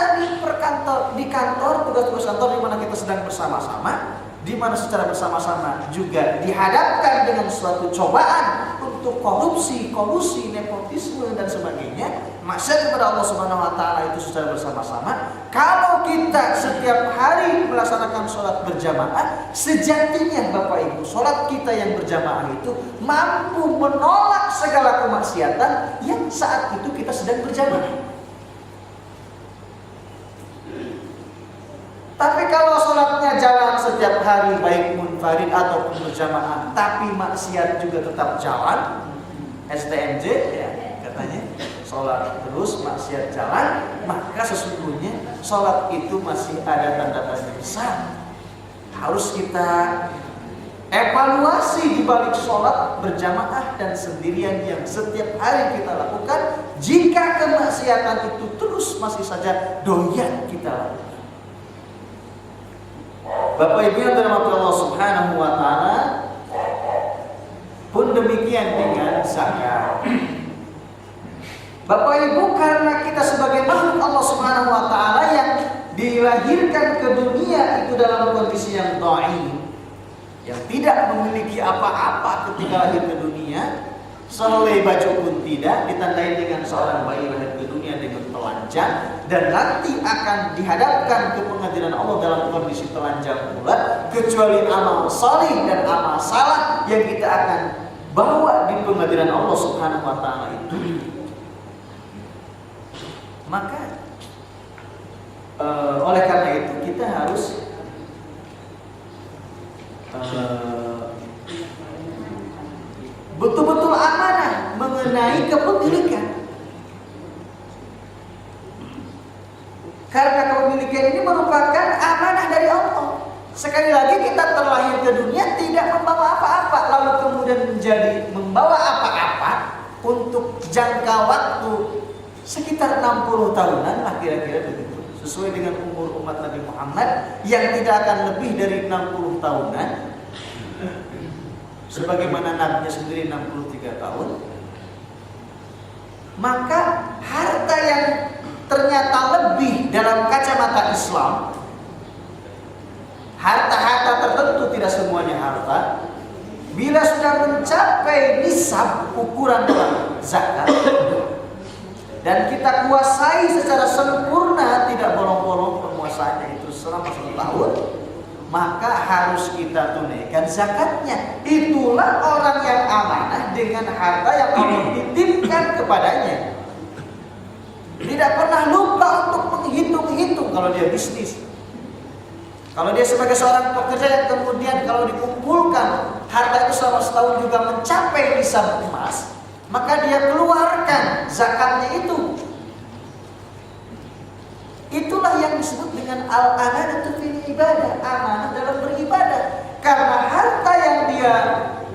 di kantor, tugas-tugas kantor di mana kita sedang bersama-sama, di mana secara bersama-sama juga dihadapkan dengan suatu cobaan untuk korupsi, kolusi, nepotisme dan sebagainya, maksiat kepada Allah Subhanahu wa taala itu secara bersama-sama. Kalau kita setiap hari melaksanakan sholat berjamaah, sejatinya Bapak Ibu, sholat kita yang berjamaah itu mampu menolak segala kemaksiatan yang saat itu kita sedang berjamaah. Tapi kalau sholatnya jalan setiap hari, baik munfarid ataupun berjamaah, tapi maksiat juga tetap jalan, STMJ ya katanya, sholat terus maksiat jalan, maka sesungguhnya sholat itu masih ada tanda tanya besar harus kita evaluasi di balik sholat berjamaah dan sendirian yang setiap hari kita lakukan. Jika kemaksiatan itu terus masih saja doyan kita lakukan. Bapak Ibu yang dirahmati Allah Subhanahu wa taala, pun demikian dengan zakat. Bapak Ibu, karena kita sebagai makhluk Allah Subhanahu wa taala yang dilahirkan ke dunia itu dalam kondisi yang dhaif, yang tidak memiliki apa-apa ketika lahir ke dunia, sehelai baju pun tidak, ditandai dengan seorang bayi lahir ke dunia dengan telanjang, dan nanti akan dihadapkan ke pengadilan Allah dalam kondisi telanjang pula, kecuali amal salih dan amal salah yang kita akan bawa di pengadilan Allah Subhanahu wa taala itu. Maka oleh karena itu kita harus betul-betul amanah mengenai kepemilikan. Karena kepemilikan ini merupakan amanah dari Allah. Sekali lagi kita terlahir ke dunia tidak membawa apa-apa, lalu kemudian menjadi membawa apa-apa untuk jangka waktu sekitar 60 tahunan lah kira-kira begitu. Sesuai dengan umur umat Nabi Muhammad yang tidak akan lebih dari 60 tahunan. Sebagaimana Nabi sendiri 63 tahun. Maka harta yang ternyata lebih dalam kacamata Islam, harta-harta tertentu, tidak semuanya harta, bila sudah mencapai nisab ukuran dalam zakat dan kita kuasai secara sempurna, tidak bolong-bolong penguasaannya itu selama 1 tahun, maka harus kita tunaikan zakatnya. Itulah orang yang amanah dengan harta yang Allah titipkan kepadanya. Tidak pernah lupa untuk menghitung-hitung kalau dia bisnis. Kalau dia sebagai seorang pekerja yang kemudian kalau dikumpulkan harta itu selama setahun juga mencapai nisab emas, maka dia keluarkan zakatnya itu. Itulah yang disebut dengan al-amanatu fil ibadah, amanah dalam beribadah. Karena harta yang dia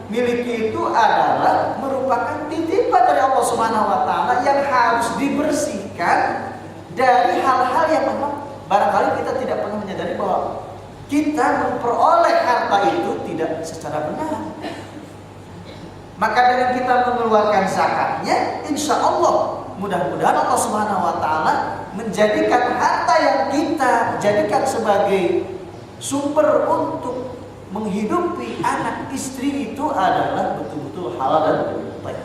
miliki itu adalah merupakan titipan dari Allah Subhanahu wa taala yang harus dibersihkan dari hal-hal yang memang barangkali kita tidak pernah menyadari bahwa kita memperoleh harta itu tidak secara benar. Maka dengan kita mengeluarkan zakatnya, insya Allah mudah-mudahan Allah Subhanahu wa taala menjadikan harta yang kita jadikan sebagai sumber untuk menghidupi anak istri itu adalah betul-betul halal dan baik.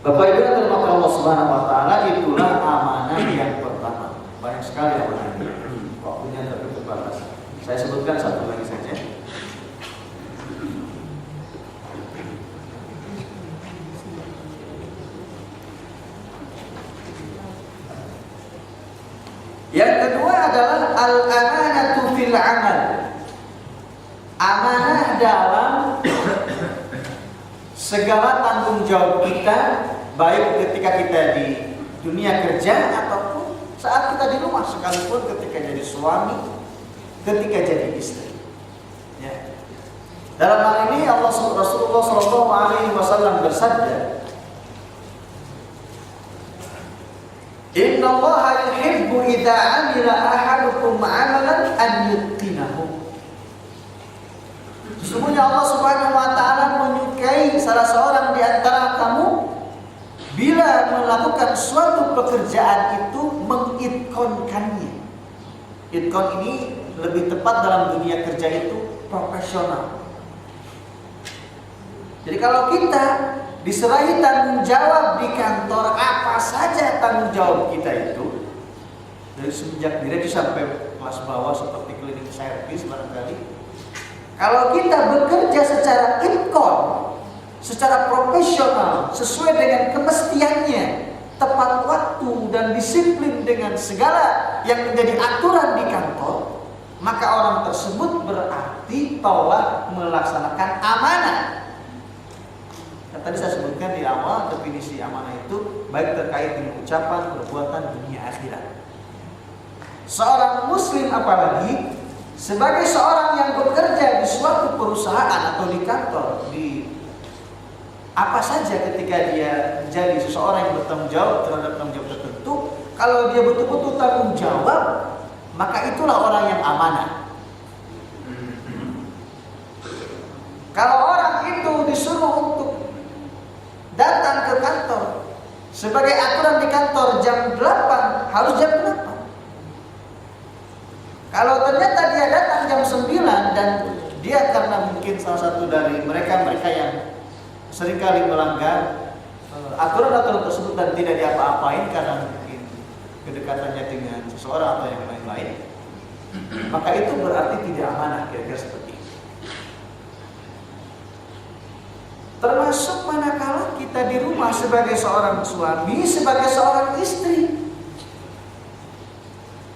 Bapak Ibu yang dirahmati Allah Subhanahu wa taala, itulah amanah yang pertama. Banyak sekali amanahnya. Waktunya terbatas. Saya sebutkan satu lagi saja. Yang kedua adalah al-amanatu fil amal. Amanah dalam segala tanggung jawab kita, baik ketika kita di dunia kerja ataupun saat kita di rumah, sekalipun ketika jadi suami, ketika jadi istri. Ya. Dalam hal ini Rasulullah SAW bersabda, Inna Allah yuhibbu idza amila ahadukum amalan an yutqinahu. Sesungguhnya Allah Subhanahu wa taala menyukai salah seorang di antara kamu bila melakukan suatu pekerjaan itu mengitqonkannya. Itqon ini lebih tepat dalam dunia kerja itu profesional. Jadi kalau kita diserahi tanggung jawab di kantor, apa saja tanggung jawab kita itu, dari semenjak direksi sampai kelas bawah seperti cleaning service barangkali, kalau kita bekerja secara itqon, secara profesional, sesuai dengan kemestiannya, tepat waktu dan disiplin dengan segala yang menjadi aturan di kantor, maka orang tersebut berarti telah melaksanakan amanah. Dan tadi saya sebutkan di awal definisi amanah itu baik terkait dengan ucapan, perbuatan, dunia akhirat. Seorang muslim apalagi Sebagai seorang yang bekerja di suatu perusahaan atau di kantor, di apa saja ketika dia menjadi seseorang yang bertanggung jawab terhadap tanggung jawab tertentu, kalau dia betul-betul tanggung jawab, maka itulah orang yang amanah. Kalau orang itu disuruh untuk datang ke kantor, sebagai aturan di kantor jam 8 harus jam 8. Kalau ternyata dia datang jam 9 dan dia karena mungkin salah satu dari mereka yang seringkali melanggar aturan-aturan tersebut dan tidak diapa-apain karena mungkin kedekatannya dengan seseorang atau yang lain-lain, maka itu berarti tidak amanah, kira-kira seperti itu. Termasuk manakala kita di rumah sebagai seorang suami, sebagai seorang istri.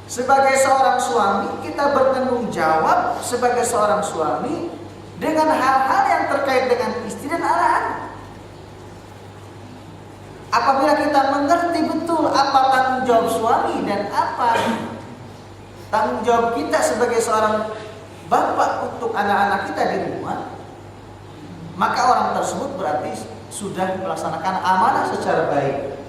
Sebagai seorang suami, kita bertanggung jawab sebagai seorang suami dengan hal-hal yang terkait dengan istri dan anak-anak. Apabila kita mengerti betul apa tanggung jawab suami dan apa tanggung jawab kita sebagai seorang bapak untuk anak-anak kita di rumah, maka orang tersebut berarti sudah melaksanakan amanah secara baik.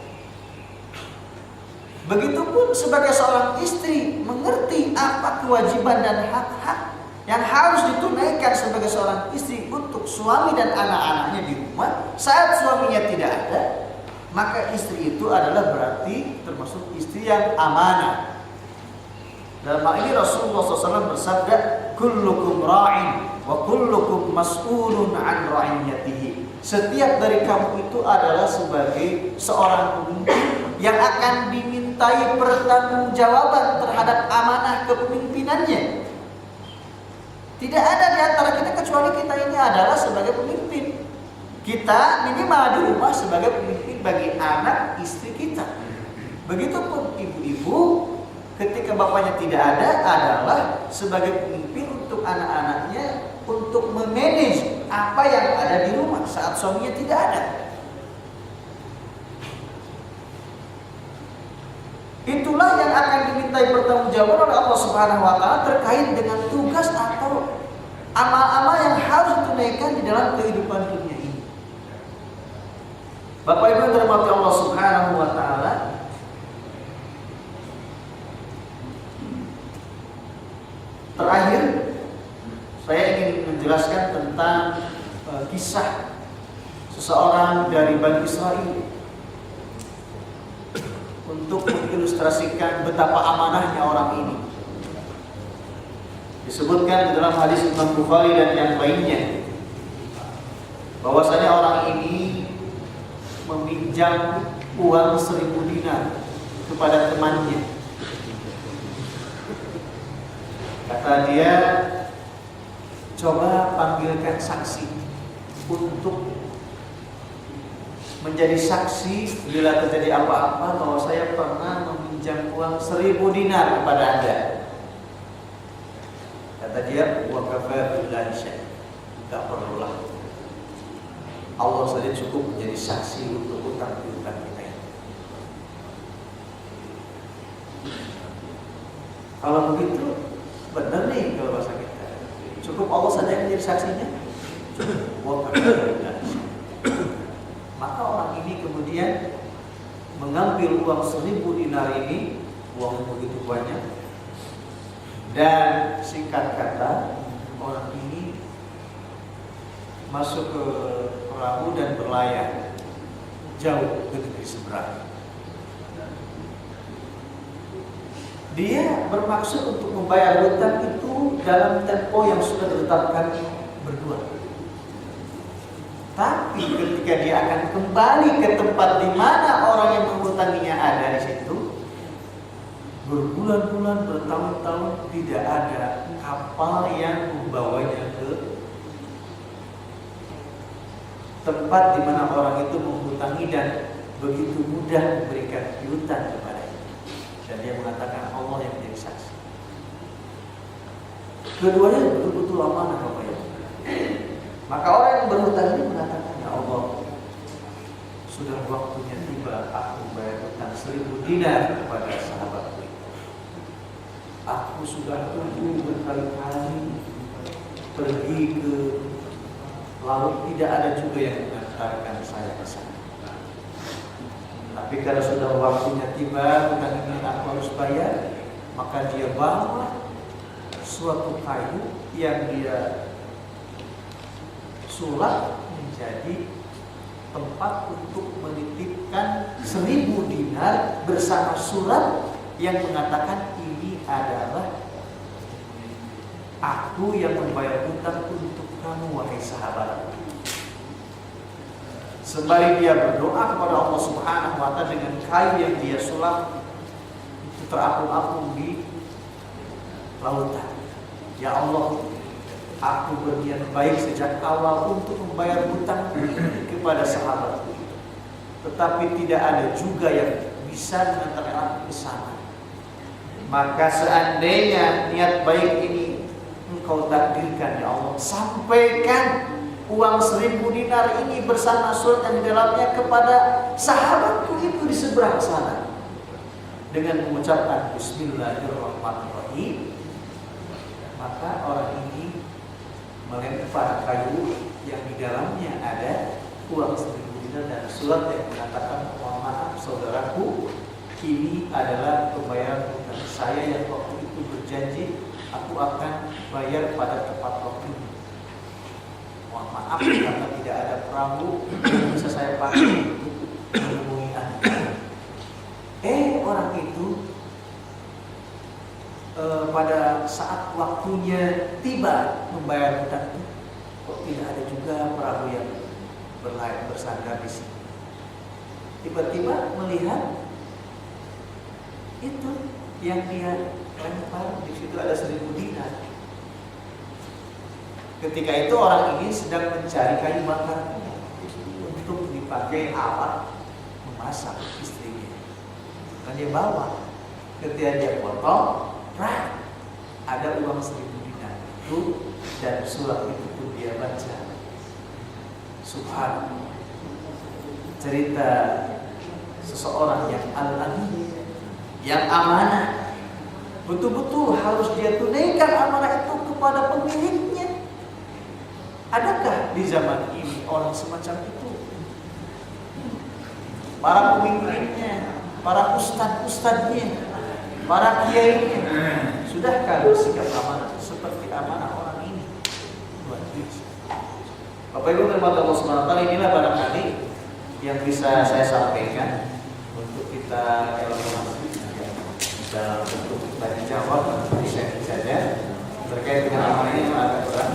Begitupun sebagai seorang istri mengerti apa kewajiban dan hak-hak yang harus ditunaikan sebagai seorang istri untuk suami dan anak-anaknya di rumah saat suaminya tidak ada, maka istri itu adalah berarti termasuk istri yang amanah. Dalam hal ini Rasulullah SAW bersabda, kullukum ra'in wa kullukum mas'ulun an ra'iyatihi. Setiap dari kamu itu adalah sebagai seorang pemimpin yang akan dimintai pertanggungjawaban terhadap amanah kepemimpinannya. Tidak ada di antara kita kecuali kita ini adalah sebagai pemimpin. Kita minimal di rumah sebagai pemimpin bagi anak istri kita. Begitupun ibu-ibu ketika bapaknya tidak ada adalah sebagai pemimpin untuk anak-anaknya untuk memanage apa yang ada di rumah saat suaminya tidak ada. Itulah yang akan dimintai pertanggungjawaban oleh Allah Subhanahu wa taala terkait dengan tugas atau amal-amal yang harus ditunaikan di dalam kehidupan dunia ini. Bapak Ibu yang dirahmati Allah Subhanahu wa taala, terakhir saya ingin menjelaskan tentang kisah seseorang dari Bani Israel untuk mengilustrasikan betapa amanahnya orang ini. Disebutkan di dalam hadis Imam Bukhari dan yang lainnya bahwasanya orang ini meminjam uang 1000 dinar kepada temannya. Kata dia, coba panggilkan saksi untuk menjadi saksi bila terjadi apa-apa bahwa saya pernah meminjam uang 1000 dinar kepada Anda. Kata dia, wa kafa billahi syai'. Tidak perlulah. Allah saja cukup menjadi saksi untuk utang piutang kita ini. Kalau begitu benar nih kalau bahasa kita. Cukup Allah saja yang menjadi saksinya. Wa kafa billahi syai'. Maka orang ini kemudian mengambil uang 1000 dinar ini, uang begitu banyak, dan singkat kata orang ini masuk ke perahu dan berlayar jauh ke negeri seberang. Dia bermaksud untuk membayar hutang itu dalam tempo yang sudah ditetapkan berdua. Tapi ketika dia akan kembali ke tempat di mana orang yang menghutanginya ada di situ, berbulan-bulan, bertahun-tahun tidak ada kapal yang membawanya ke tempat di mana orang itu menghutangi dan begitu mudah memberikan piutang kepadanya. Dan dia mengatakan Allah yang menjadi saksi. Keduanya betul-betul amanah, Bapak Ibu. Maka orang yang berhutang ini mengatakan, ya Allah, sudah waktunya tiba aku bayar hutang 1000 dinar kepada sahabatku. Aku sudah tunggu berkali-kali pergi ke laut, tidak ada juga yang mengantarkan saya ke sana. Tapi kalau sudah waktunya tiba, bukan ini aku harus bayar, maka dia bawa suatu kayu yang dia sulap menjadi tempat untuk menitipkan 1000 dinar bersama surat yang mengatakan ini adalah aku yang membayar hutang untuk kamu, wahai sahabat. Sembari dia berdoa kepada Allah Subhanahu wa Ta'ala dengan kayu yang dia sulap itu terapung-apung di lautan. Ya Allah, aku berniat baik sejak awal untuk membayar hutang kepada sahabatku, tetapi tidak ada juga yang bisa mengantarkan aku ke sana. Maka seandainya niat baik ini Engkau takdirkan, ya Allah, sampaikan uang 1000 dinar ini bersama surat yang di dalamnya kepada sahabatku itu di seberang sana. Dengan mengucapkan Bismillahirrahmanirrahim, maka orang ini melempar kayu yang di dalamnya ada uang 1000 dinar dan surat yang mengatakan, mohon maaf saudaraku, ini adalah pembayaran hutang saya yang waktu itu berjanji aku akan bayar pada tepat waktunya. Mohon maaf karena tidak ada perahu yang bisa saya pakai untuk menemui Anda. Orang itu pada saat waktunya tiba membayar hutang itu, kok tidak ada juga perahu yang bersandar di sini. Tiba-tiba melihat itu yang dia lempar, di situ ada 1000 dinar. Ketika itu orang ini sedang mencari kayu bakar untuk dipakai alat memasak istrinya. Dan dia bawa, ketika dia potong, ada uang 1000 dinar itu dan surat itu pun dia baca. Subhanallah, cerita seseorang yang al-amin, yang amanah, betul-betul harus dia tunaikan amanah itu kepada pemiliknya. Adakah di zaman ini orang semacam itu? Para pemimpinnya, para ustadz-ustadznya, para kiainya, sudahkah bersikap amanah seperti amanah orang ini? Luar biasa. Bapak Ibu terhormat Allah Subhanahu wa Ta'ala, inilah barangkali yang bisa saya sampaikan untuk kita elaborasi dalam bentuk tanya jawab atau sharing saja terkait dengan amanah ini yang agak berat.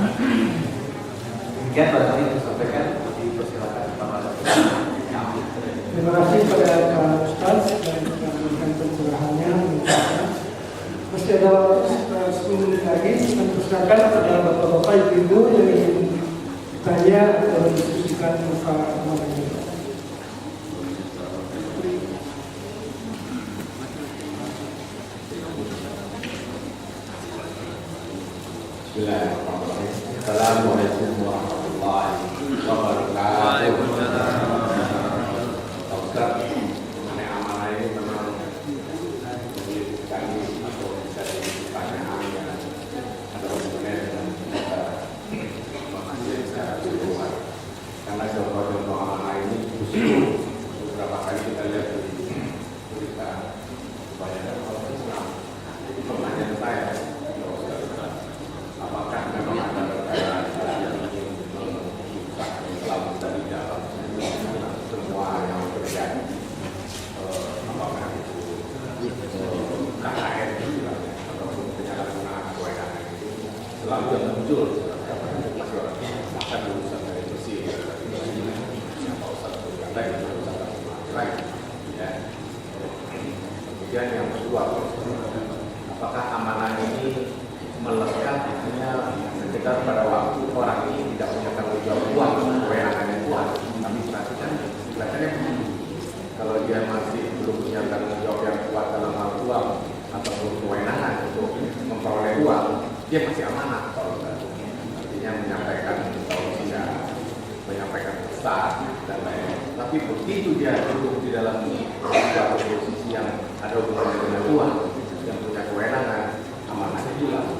Demikian barangkali yang disampaikan, dipersilakan kepada Terima kasih kepada Pak Ustaz dan memberikan pencerahannya. Masih ada waktu 10 menit lagi. Saya persilakan kepada bapak-bapak ibu yang ingin bertanya atau mendiskusikan masalah amanah ini. Bismillahirrahmanirrahim. Assalamualaikum warahmatullahi wabarakatuh. Waalaikumsalam. Ustaz, mengenai amanah ini memang kami atau bisa pertanyaan yang ada hubungannya dengan kita mengajar secara keseluruhan. Karena contoh-contoh amanah ini justru beberapa kali kita lihat di berita kebanyakan orang Islam. Jadi pertanyaan saya, apakah memang ada perkara yang ingin merusak Islam dari dalam semua yang terjadi, apakah itu KKN istilahnya ataupun penyalahgunaan kewenangan itu selalu yang muncul bahkan urusan dari bersih siapa Ustaz berkata itu urusan lain ya. Kemudian yang kedua, apakah amanah ini melekat artinya ketika pada waktu orang ini tidak punya tanggung jawab uang, kewenangannya kuat, tapi perhatikan istilahnya begini, kalau dia masih belum punya tanggung jawab yang kuat dalam hal uang ataupun kewenangan untuk memperoleh uang, dia masih amanah kalau artinya menyampaikan tausiah, menyampaikan pesan dan lain-lain. Tapi begitu dia duduk di dalam suatu posisi yang ada hubungannya dengan uang, yang punya kewenangan, amanahnya hilang.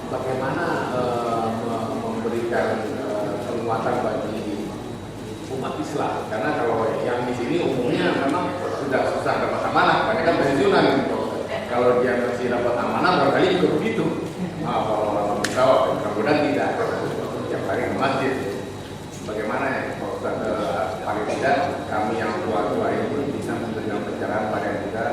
Bagaimana memberikan penguatan bagi umat Islam. Karena kalau yang di sini umumnya memang sudah susah dapat amanah, banyak kan pensiunan gitu. Kalau dia masih dapat amanah barangkali juga begitu. Kalau orang menjawab, kemudian tidak tiap hari ke masjid. Bagaimana ya Pak Ustaz, paling tidak kami yang tua-tua ini bisa memberikan pencerahan pada yang muda.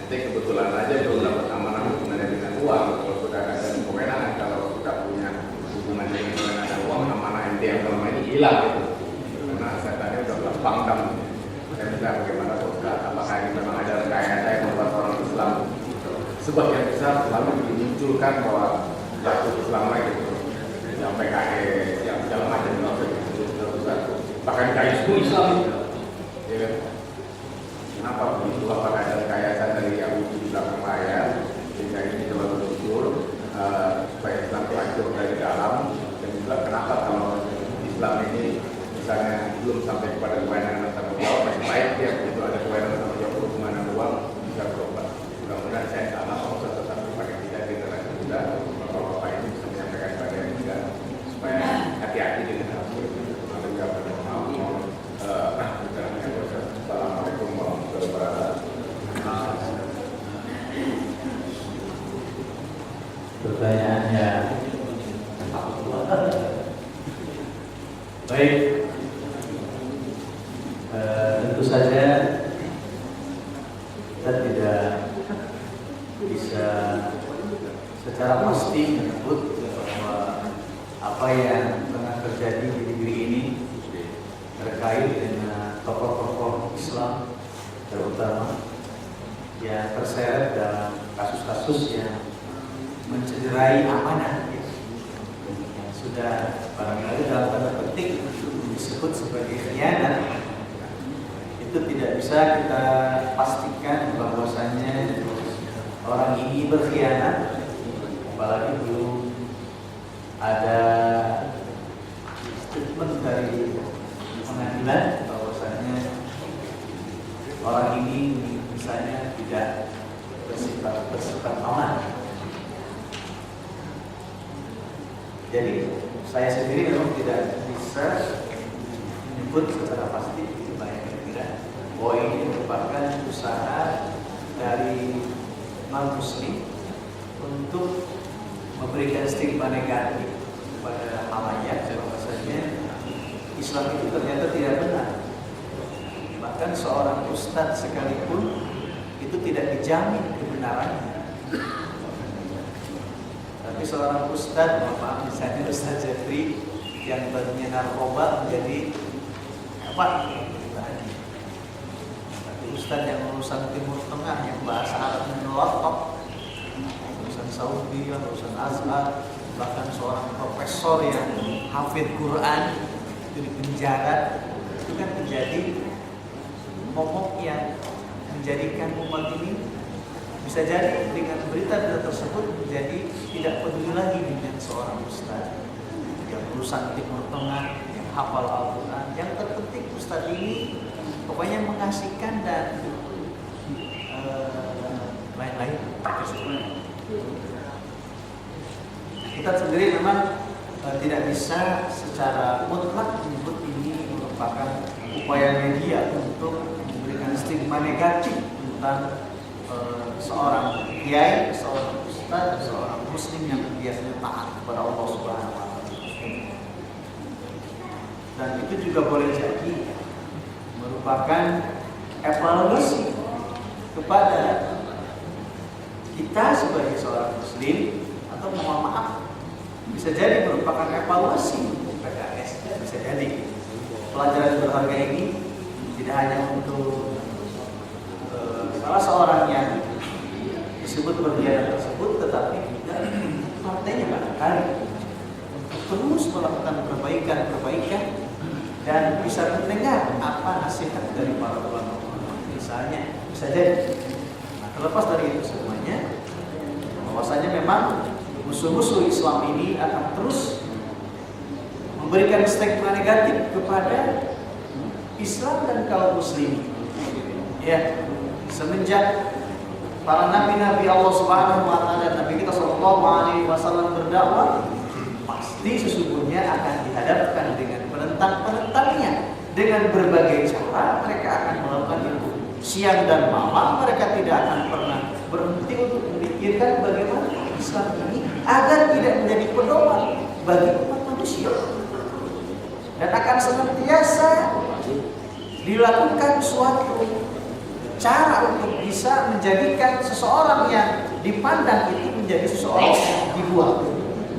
Ente kebetulan aja belum dapat amanah hubungannya dengan uang. Kalau sudah ada kewenangan, kalau sudah punya hubungan dengan uang, amanah ente yang selama ini hilang gitu. Karena saya tadi sudah pangdam. Saya minta bagaimana Pak Ustaz, apakah ini memang ada rekayasa yang membuat orang Islam sebagian besar selalu dimunculkan bahwa jatuh Islam lagi gitu. Yang PKS, yang segala macam bahkan kayak itu Islam ya kan? Kenapa begitu? Apakah ada rekayasa dari Yahudi di belakang layar sehingga ini terlalu muncul supaya Islam hancur dari dalam? Dan juga kenapa kalau Islam ini misalnya belum sampai kepada kewenangan tanggung jawab, masih baik ya begitu ada kewenangan tanggung jawab hubungan dengan uang bisa berubah. Mudah-mudahan saya salah kalau tetapi pakai tidak generasi muda bapak-bapak ini bisa menyampaikan pada yang muda supaya hati-hati dengan hal seperti itu. Assalamualaikum warahmatullahi wabarakatuh. Pertanyaannya baik, tentu saja kita tidak bisa secara pasti menyebut bahwa apa yang tengah terjadi di negeri ini terkait dengan tokoh-tokoh Islam terutama yang terseret dalam kasus-kasus yang mencederai amanah yang sudah barangkali dalam tanda petik disebut sebagai khianat, itu tidak bisa kita pastikan bahwasanya orang ini berkhianat, apalagi belum ada statement dari pengadilan bahwasanya orang ini misalnya tidak bersifat aman. Jadi saya sendiri memang tidak bisa menyebut secara pasti kira-kira bahwa ini merupakan usaha dari non-muslim untuk memberikan stigma negatif kepada halayak bahwasanya Islam itu ternyata tidak benar. Bahkan seorang ustadz sekalipun itu tidak dijamin kebenarannya. Tapi seorang ustadz, maaf misalnya Ustadz Jeffrey yang tadinya narkoba menjadi apa? Tapi ustadz yang lulusan Timur Tengah yang bahasa Arabnya melotot, lulusan Saudi, lulusan Azhar, bahkan seorang profesor yang hafid Quran itu di penjara, itu kan menjadi momok yang menjadikan umat ini bisa jadi dengan berita tersebut menjadi tidak peduli lagi dengan seorang ustaz yang lulusan Timur Tengah, yang hafal Al-Quran. Yang terpenting ustaz ini pokoknya mengasihkan dan lain-lain. Kita sendiri memang tidak bisa secara mutlak menyebut ini merupakan upaya media untuk memberikan stigma negatif tentang seorang kiai, seorang ustaz, seorang muslim yang biasanya taat kepada Allah Subhanahu wa taala. Dan itu juga boleh jadi merupakan evaluasi kepada kita sebagai seorang muslim, atau mohon maaf bisa jadi merupakan evaluasi untuk PKS. Bisa jadi pelajaran berharga ini tidak hanya untuk salah seorang yang disebut berkhianat tersebut, tetapi juga partainya barangkali untuk terus melakukan perbaikan dan bisa mendengar apa nasihat dari para ulama. Misalnya bisa jadi. Nah, terlepas dari itu semuanya, bahwasanya memang musuh-musuh Islam ini akan terus memberikan stigma negatif kepada Islam dan kaum muslimin. Ya, semenjak para nabi-nabi Allah Subhanahu wa taala, Nabi kita sallallahu alaihi wasallam berdakwah, pasti sesungguhnya akan dihadapkan dengan penentang-penentangnya. Dengan berbagai cara mereka akan melakukan itu. Siang dan malam mereka tidak akan pernah berhenti untuk memikirkan bagaimana Islam ini agar tidak menjadi pedoman bagi umat manusia. Dan akan senantiasa dilakukan suatu cara untuk bisa menjadikan seseorang yang dipandang itu menjadi seseorang yang dibuang.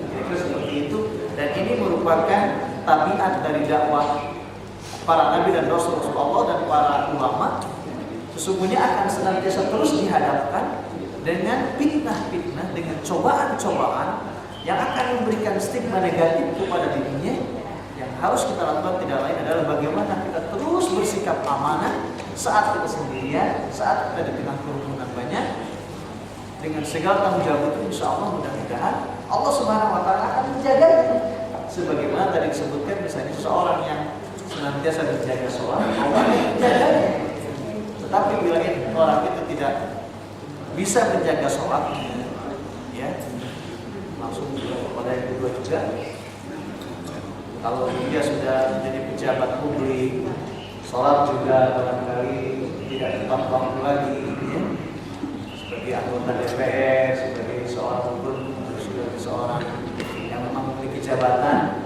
Kira-kira seperti itu. Dan ini merupakan tabiat dari dakwah para nabi dan rasul Allah dan para ulama. Sesungguhnya akan senantiasa terus dihadapkan dengan fitnah-fitnah, dengan cobaan-cobaan yang akan memberikan stigma negatif kepada dirinya. Yang harus kita lakukan tidak lain adalah bagaimana kita terus bersikap amanah saat kita sendirian, saat kita di tengah kerumunan banyak. Dengan segala tanggung jawab itu, insya Allah mudah-mudahan Allah Subhanahu Wa Taala akan menjaganya. Sebagaimana tadi disebutkan, misalnya seseorang yang senantiasa menjaga sholat, Allah menjaganya. Tetapi bila orang itu tidak bisa menjaga sholat, ya, langsung kepada yang kedua juga. Kalau dia sudah menjadi pejabat publik, sholat juga barangkali tidak tepat waktu lagi, ya. Sebagai anggota DPR, sebagai seorang gubernur, sebagai seorang yang memang memiliki jabatan.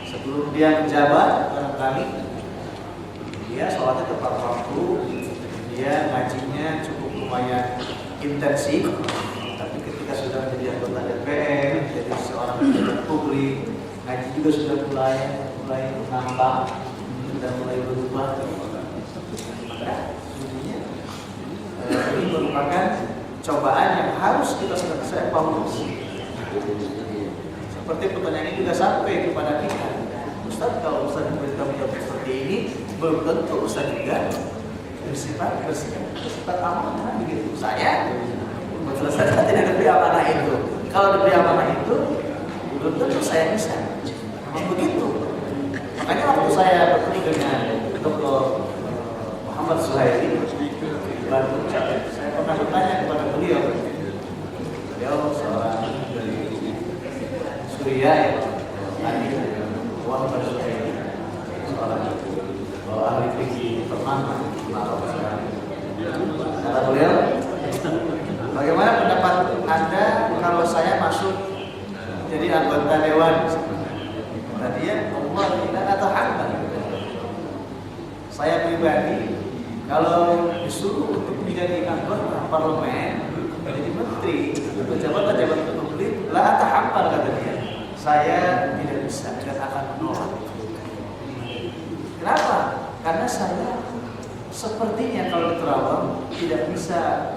Sebelum dia menjabat, barangkali dia sholatnya tepat waktu, dia ngajinya cukup lumayan intensif. Tapi ketika sudah menjadi anggota DPR, menjadi seorang pejabat publik, ngaji juga sudah mulai nampak, sudah mulai berubah. Maka ini merupakan cobaan yang harus kita selesai evaluasi. Seperti pertanyaan ini juga sampai kepada kita, Ustaz, kalau Ustaz memberikan jawab seperti ini, belum tentu Ustaz juga bersifat amanah begitu. Saya tidak diberi amanah itu. Kalau diberi amanah itu, belum tentu saya bisa. Memang begitu. Makanya waktu saya bertemu dengan Dr. Muhammad Suhaili di Bandung, saya pernah bertanya kepada beliau seorang dari Suriah, Muhammad Suhaili, seorang ahli fikih ternama. Kata beliau, bagaimana pendapat Anda kalau saya masuk jadi anggota dewan? Kata dia, Allah tidak atahamkan. Saya pribadi, kalau disuruh untuk menjadi anggota parlemen, menjadi menteri, pejabat-pejabat publik, la atahamkan, kata dia. Saya tidak bisa dan akan menolak. Kenapa? Karena saya sepertinya kalau terawang tidak bisa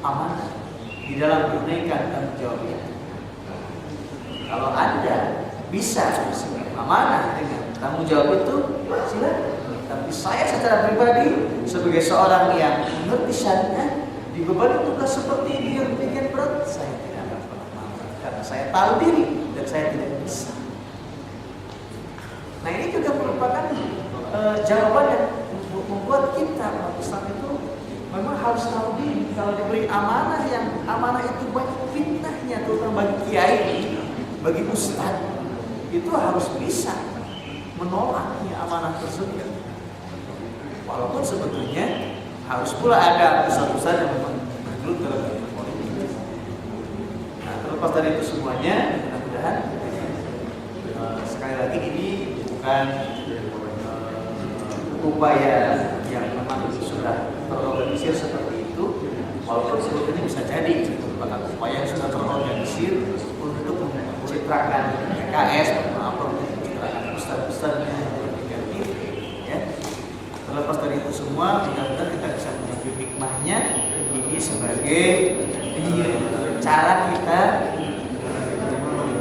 amanah di dalam menunaikan tanggung jawabnya. Kalau Anda bisa amanah dengan tanggung jawab itu, silakan. Tapi saya secara pribadi sebagai seorang yang mengerti syariat, dibebani tugas seperti ini yang demikian berat, saya tidak akan pernah karena saya tahu diri dan saya tidak bisa. Nah, ini juga merupakan jawaban yang membuat kita umat Islam itu memang harus tahu diri. Kalau diberi amanah, yang amanah itu banyak fitnahnya, terutama bagi kiai, bagi ustaz, itu harus bisa menolaknya amanah tersebut. Walaupun sebetulnya harus pula ada ustaz-ustaz yang memang bergelut dalam dunia politik. Nah, terlepas dari itu semuanya, mudah-mudahan sekali lagi ini bukan upaya yang memang sudah terorganisir seperti itu, walaupun sebetulnya bisa jadi merupakan upaya yang sudah terorganisir untuk mencitrakan PKS, mencitrakan ustaz-ustaznya negatif, ya. Terlepas dari itu semua, mudah-mudahan kita bisa mengambil hikmahnya ini sebagai cara kita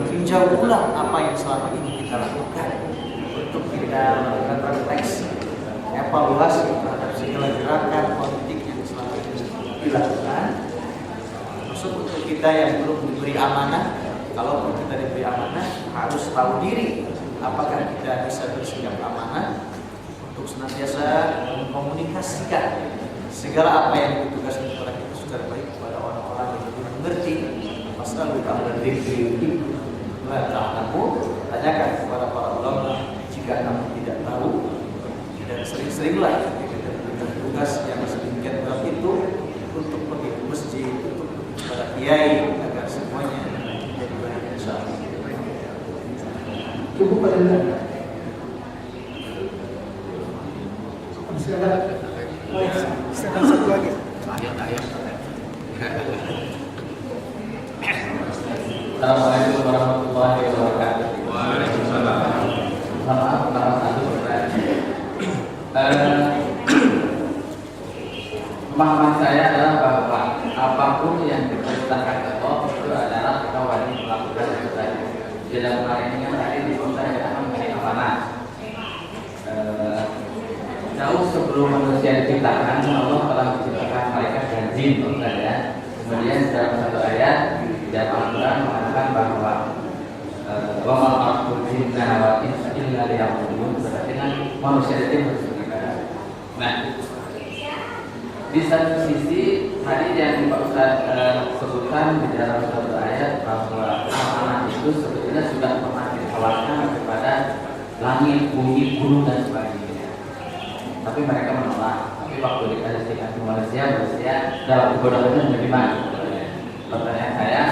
meninjau ulang apa yang selama ini kita lakukan, untuk kita melakukan refleksi, evaluasi terhadap segala gerakan politik yang selama ini dilakukan. Maksud untuk kita yang belum diberi amanah, kalaupun kita diberi amanah, harus tahu diri apakah kita bisa bersikap amanah untuk senantiasa mengkomunikasikan segala apa yang ditugaskan kepada kita secara baik kepada orang-orang yang lebih mengerti. Masalah kita berdiri la ta'lamun, tanyakan kepada para ulama jika kamu tidak tahu, dan sering-seringlah kita berikan tugas yang sedemikian berat itu untuk pergi ke masjid, untuk pergi kepada kiai agar semuanya menjadi baik insyaallah. Cukup pada Anda. Masih ada? Sedang satu lagi. Assalamualaikum warahmatullahi wabarakatuh. Waalaikumsalam. Maaf, satu pemahaman saya adalah bahwa apapun yang diperintahkan Allah itu adalah kita wajib melakukan sesuatu. Di dalam hal ini kan tadi diperintah adalah mengenai amanah. Jauh sebelum manusia diciptakan, Allah telah menciptakan malaikat dan jin, ya. Kemudian dalam satu ayat dalam Al-Quran mengatakan bahwa wa ma khalaqtul jinna wal insa illa liya'budun, berarti kan manusia itu harus beribadah. Nah, di satu sisi tadi yang Pak Ustaz sebutkan di dalam satu ayat bahwa amanah itu sebetulnya sudah pernah ditawarkan kepada langit, bumi, gunung dan sebagainya. Tapi mereka menolak. Tapi waktu dikasih ke manusia dalam kebodohan bagaimana? Pertanyaan saya,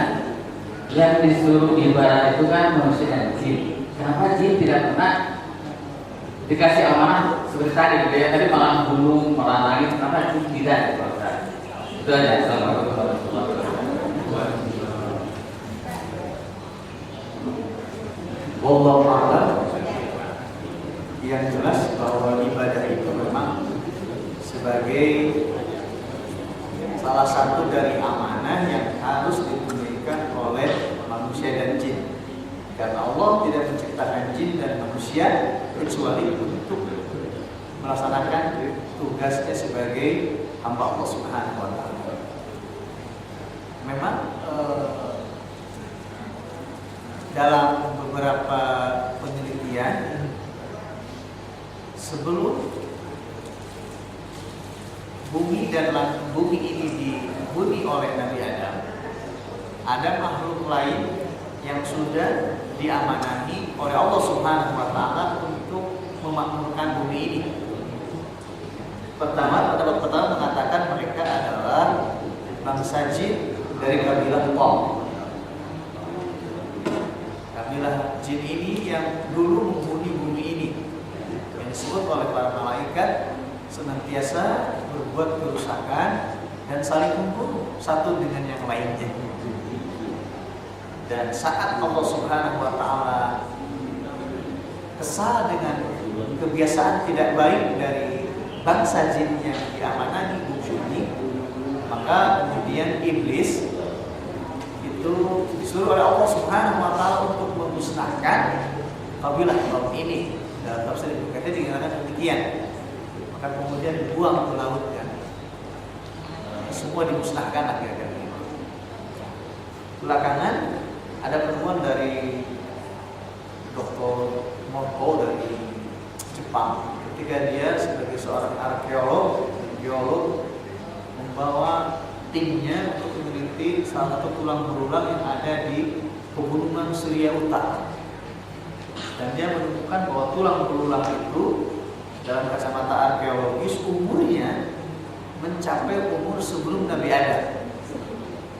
yang disuruh ibadah itu kan manusia dan jin. Kenapa jin tidak pernah dikasih amanah seperti tadi? Tadi malah gunung, malah langit. Kenapa jin tidak? Itu aja. Assalamualaikum warahmatullahi wabarakatuh. Wallahu a'lam. Yang jelas bahwa ibadah itu memang sebagai salah satu dari amanah yang harus ditunaikan oleh manusia dan jin. Karena Allah tidak menciptakan jin dan manusia kecuali untuk melaksanakan tugasnya sebagai hamba Allah Subhanahu wa taala. Memang dalam beberapa penelitian sebelum bumi ini dihuni oleh Nabi Adam, ada makhluk lain yang sudah diamanahi oleh Allah Subhanahu wa taala untuk memakmurkan bumi ini. Pendapat pertama mengatakan mereka adalah bangsa jin dari kabilah Qom. Kabilah jin ini yang dulu menghuni bumi ini, yang disebut oleh para malaikat senantiasa berbuat kerusakan dan saling membunuh satu dengan yang lainnya. Dan saat Allah Subhanahu wa taala kesal dengan kebiasaan tidak baik dari bangsa jin yang diamanahi bumi ini, maka kemudian iblis itu disuruh oleh Allah Subhanahu wa taala untuk memusnahkan kabilah kaum ini. Dalam tafsir Ibnu Katsir dikatakan demikian. Maka kemudian dibuang ke laut kan. Semua dimusnahkan akhirnya. Belakangan ada penemuan dari Dr. Moko dari Jepang ketika dia sebagai seorang arkeolog, geolog membawa timnya untuk meneliti salah satu tulang belulang yang ada di pegunungan Syria Utara. Dan dia menemukan bahwa tulang belulang itu dalam kacamata arkeologis umurnya mencapai umur sebelum Nabi Adam.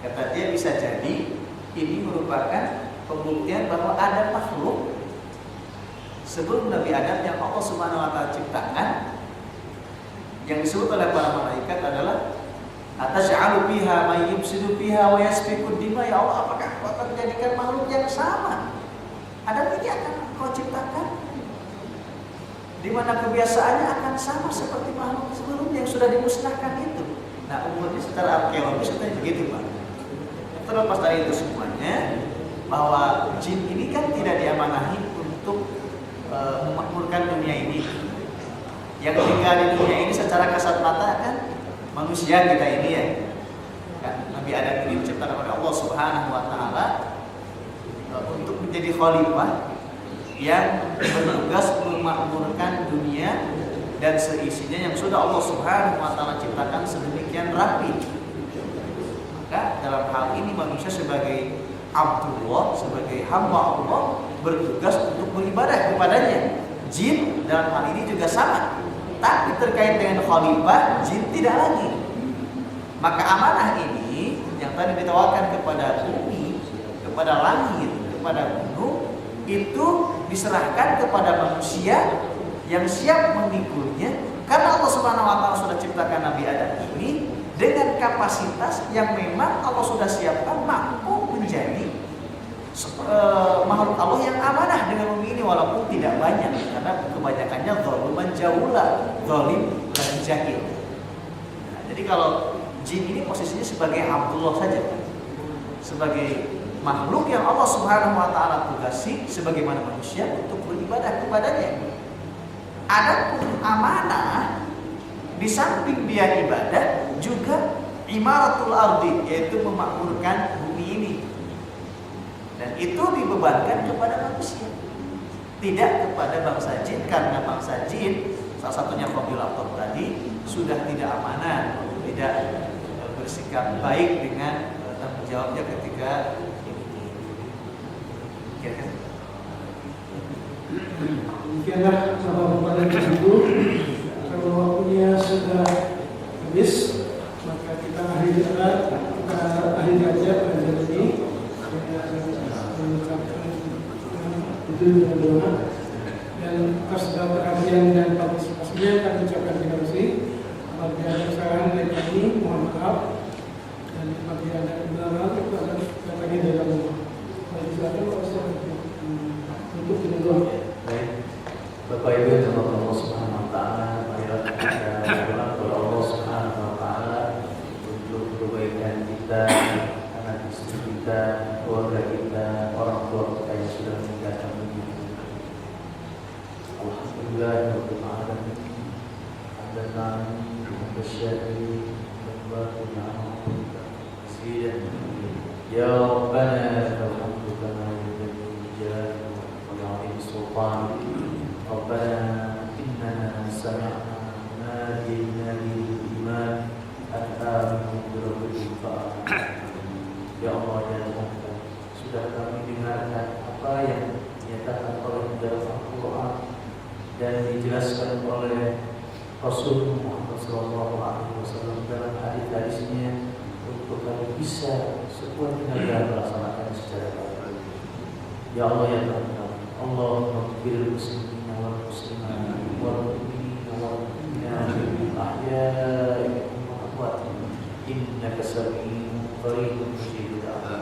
Kata dia bisa jadi ini merupakan pembuktian bahwa ada makhluk sebelum Nabi Adam yang Allah Subhanahu wa taala ciptakan, yang disebut oleh para malaikat adalah ataj'alu fiha may yufsidu fiha wa yasfiku dima. Ya Allah, apakah Kau akan menjadikan makhluk yang sama? Ada ini akan Kau ciptakan di mana kebiasaannya akan sama seperti makhluk sebelumnya yang sudah dimusnahkan itu. Nah, umurnya secara arkeologis itu begitu, Pak. Terlepas dari itu semuanya, bahwa jin ini kan tidak diamanahi untuk memakmurkan dunia ini. Yang tinggal di dunia ini secara kasat mata kan manusia kita ini ya. Kan Nabi Adam ini diciptakan oleh Allah Subhanahu wa taala untuk menjadi khalifah yang bertugas memakmurkan dunia dan seisinya yang sudah Allah Subhanahu wa taala ciptakan sedemikian rapi. Maka dalam hal ini manusia sebagai Abdullah, sebagai hamba Allah, bertugas untuk beribadah kepadanya. Jin dalam hal ini juga sama. Tapi terkait dengan khalifah, jin tidak lagi. Maka amanah ini yang tadi ditawarkan kepada bumi, kepada langit, kepada gunung, itu diserahkan kepada manusia yang siap mengikutnya, karena Allah Subhanahu wa taala sudah ciptakan Nabi Adam ini dengan kapasitas yang memang Allah sudah siapkan mampu menjadi makhluk Allah yang amanah dengan bumi ini, walaupun tidak banyak karena kebanyakannya zaluman jahula, zalim dan jahil. Nah, jadi kalau jin ini posisinya sebagai Abdullah saja, sebagai makhluk yang Allah Subhanahu wa taala tugasi sebagaimana manusia untuk beribadah kepadanya. Adapun amanah di samping dia ibadah juga imaratul ardi, yaitu memakmurkan bumi ini. Dan itu dibebankan kepada manusia, tidak kepada bangsa jin, karena bangsa jin salah satunya Qabilator tadi sudah tidak amanah, tidak bersikap baik dengan tanggung jawabnya ketika demikianlah sama pada itu. Kalau waktunya sudah habis, maka kita akhiri aja pelajaran ini. Itu dengan doa dan atas segala perhatian dan partisipasinya kami ucapkan terima kasih. Bagi ada kesalahan dari kami, mohon maaf. Dan bagi ada kebenaran, itu akan datangnya dalam rumah. Silakan Pak Ustaz untuk kita doa. Baik, Bapak Ibu yang dirahmati Allah Subhanahu wa taala, marilah kita berdoa kepada Allah Subhanahu wa taala untuk kebaikan kita, anak istri kita, keluarga kita, orang tua kita yang sudah meninggalkan dunia. Alhamdulillah rabbil alamin. Alhamdulillah bersyukur kepada Allah. Ya Rabbana alhamdu kama yanbaghi jalali wajhi sultan. Rabbana innana sami'na munadiyan lil-iman an aminu bi rabbikum fa'amanna. Ya Allah ya Tuhan, sudah kami dengarkan apa yang dinyatakan oleh dalam Al-Quran dan dijelaskan oleh Rasul Muhammad SAW dalam hadis-hadisnya, untuk kami bisa sekuat tenaga melaksanakan secara baik. Ya Allah ya Tuhan, Allah maghfir muslimin wal muslimat wal mu'minin wal mu'minat ahya'i minhum wa amwat, innaka sami'un qaribun mujibud du'a.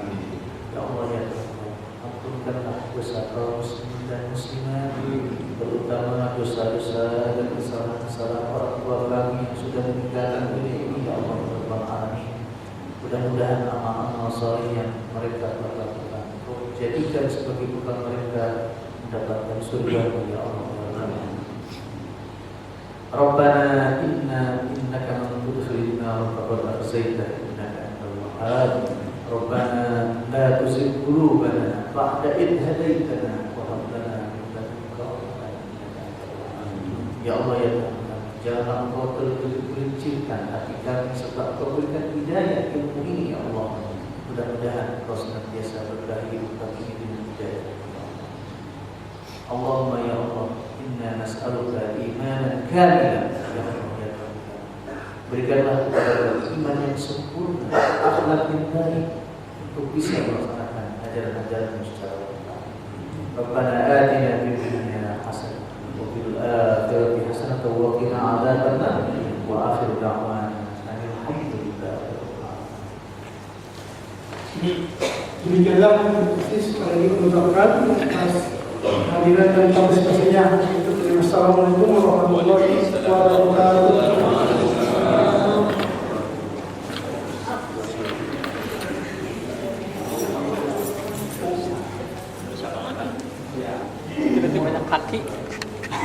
Ya Allah ya Tuhan, ampunkanlah dosa kaum muslimin dan muslimat, terutama dosa-dosa dan kesalahan-kesalahan orang tua kami yang sudah meninggalkan dunia ini. Ya Allah Rabbal alamin, mudah-mudahan amal-amal saleh yang mereka telah lakukan Kau jadikan sebagai bekal mereka mendapatkan surga. Ya Allah Rabbana innaka man tudkhilin nar faqad akhzaytahu innaka antal wahhab. Rabbana la tuzigh qulubana ba'da idh hadaytana wa hab lana min ladunka rahmatan innaka antal wahhab. Ya Allah ya Tuhan, jangan Engkau tergelincirkan hati kami serta Engkau berikan hidayah ilmu ini. Ya Allah, mudah-mudahan Engkau senantiasa berkahi kami dengan hidayah. Allahumma ya Allah, inna nas'aluka imanan kamilan. Ya Allah ya Tuhan, berikanlah kepada iman yang sempurna, akhlak yang baik, untuk bisa melaksanakan ajaran-ajaran secara benar. Rabbana atina fid dunya hasanah wa fil akhirati hasanah wa qina adzabannar. Wa akhir da'wana alhamdulillah. Demikianlah pada ini mengucapkan atas hadiran dan partisipasinya. Assalamualaikum warahmatullahi wabarakatuh.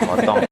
Potong.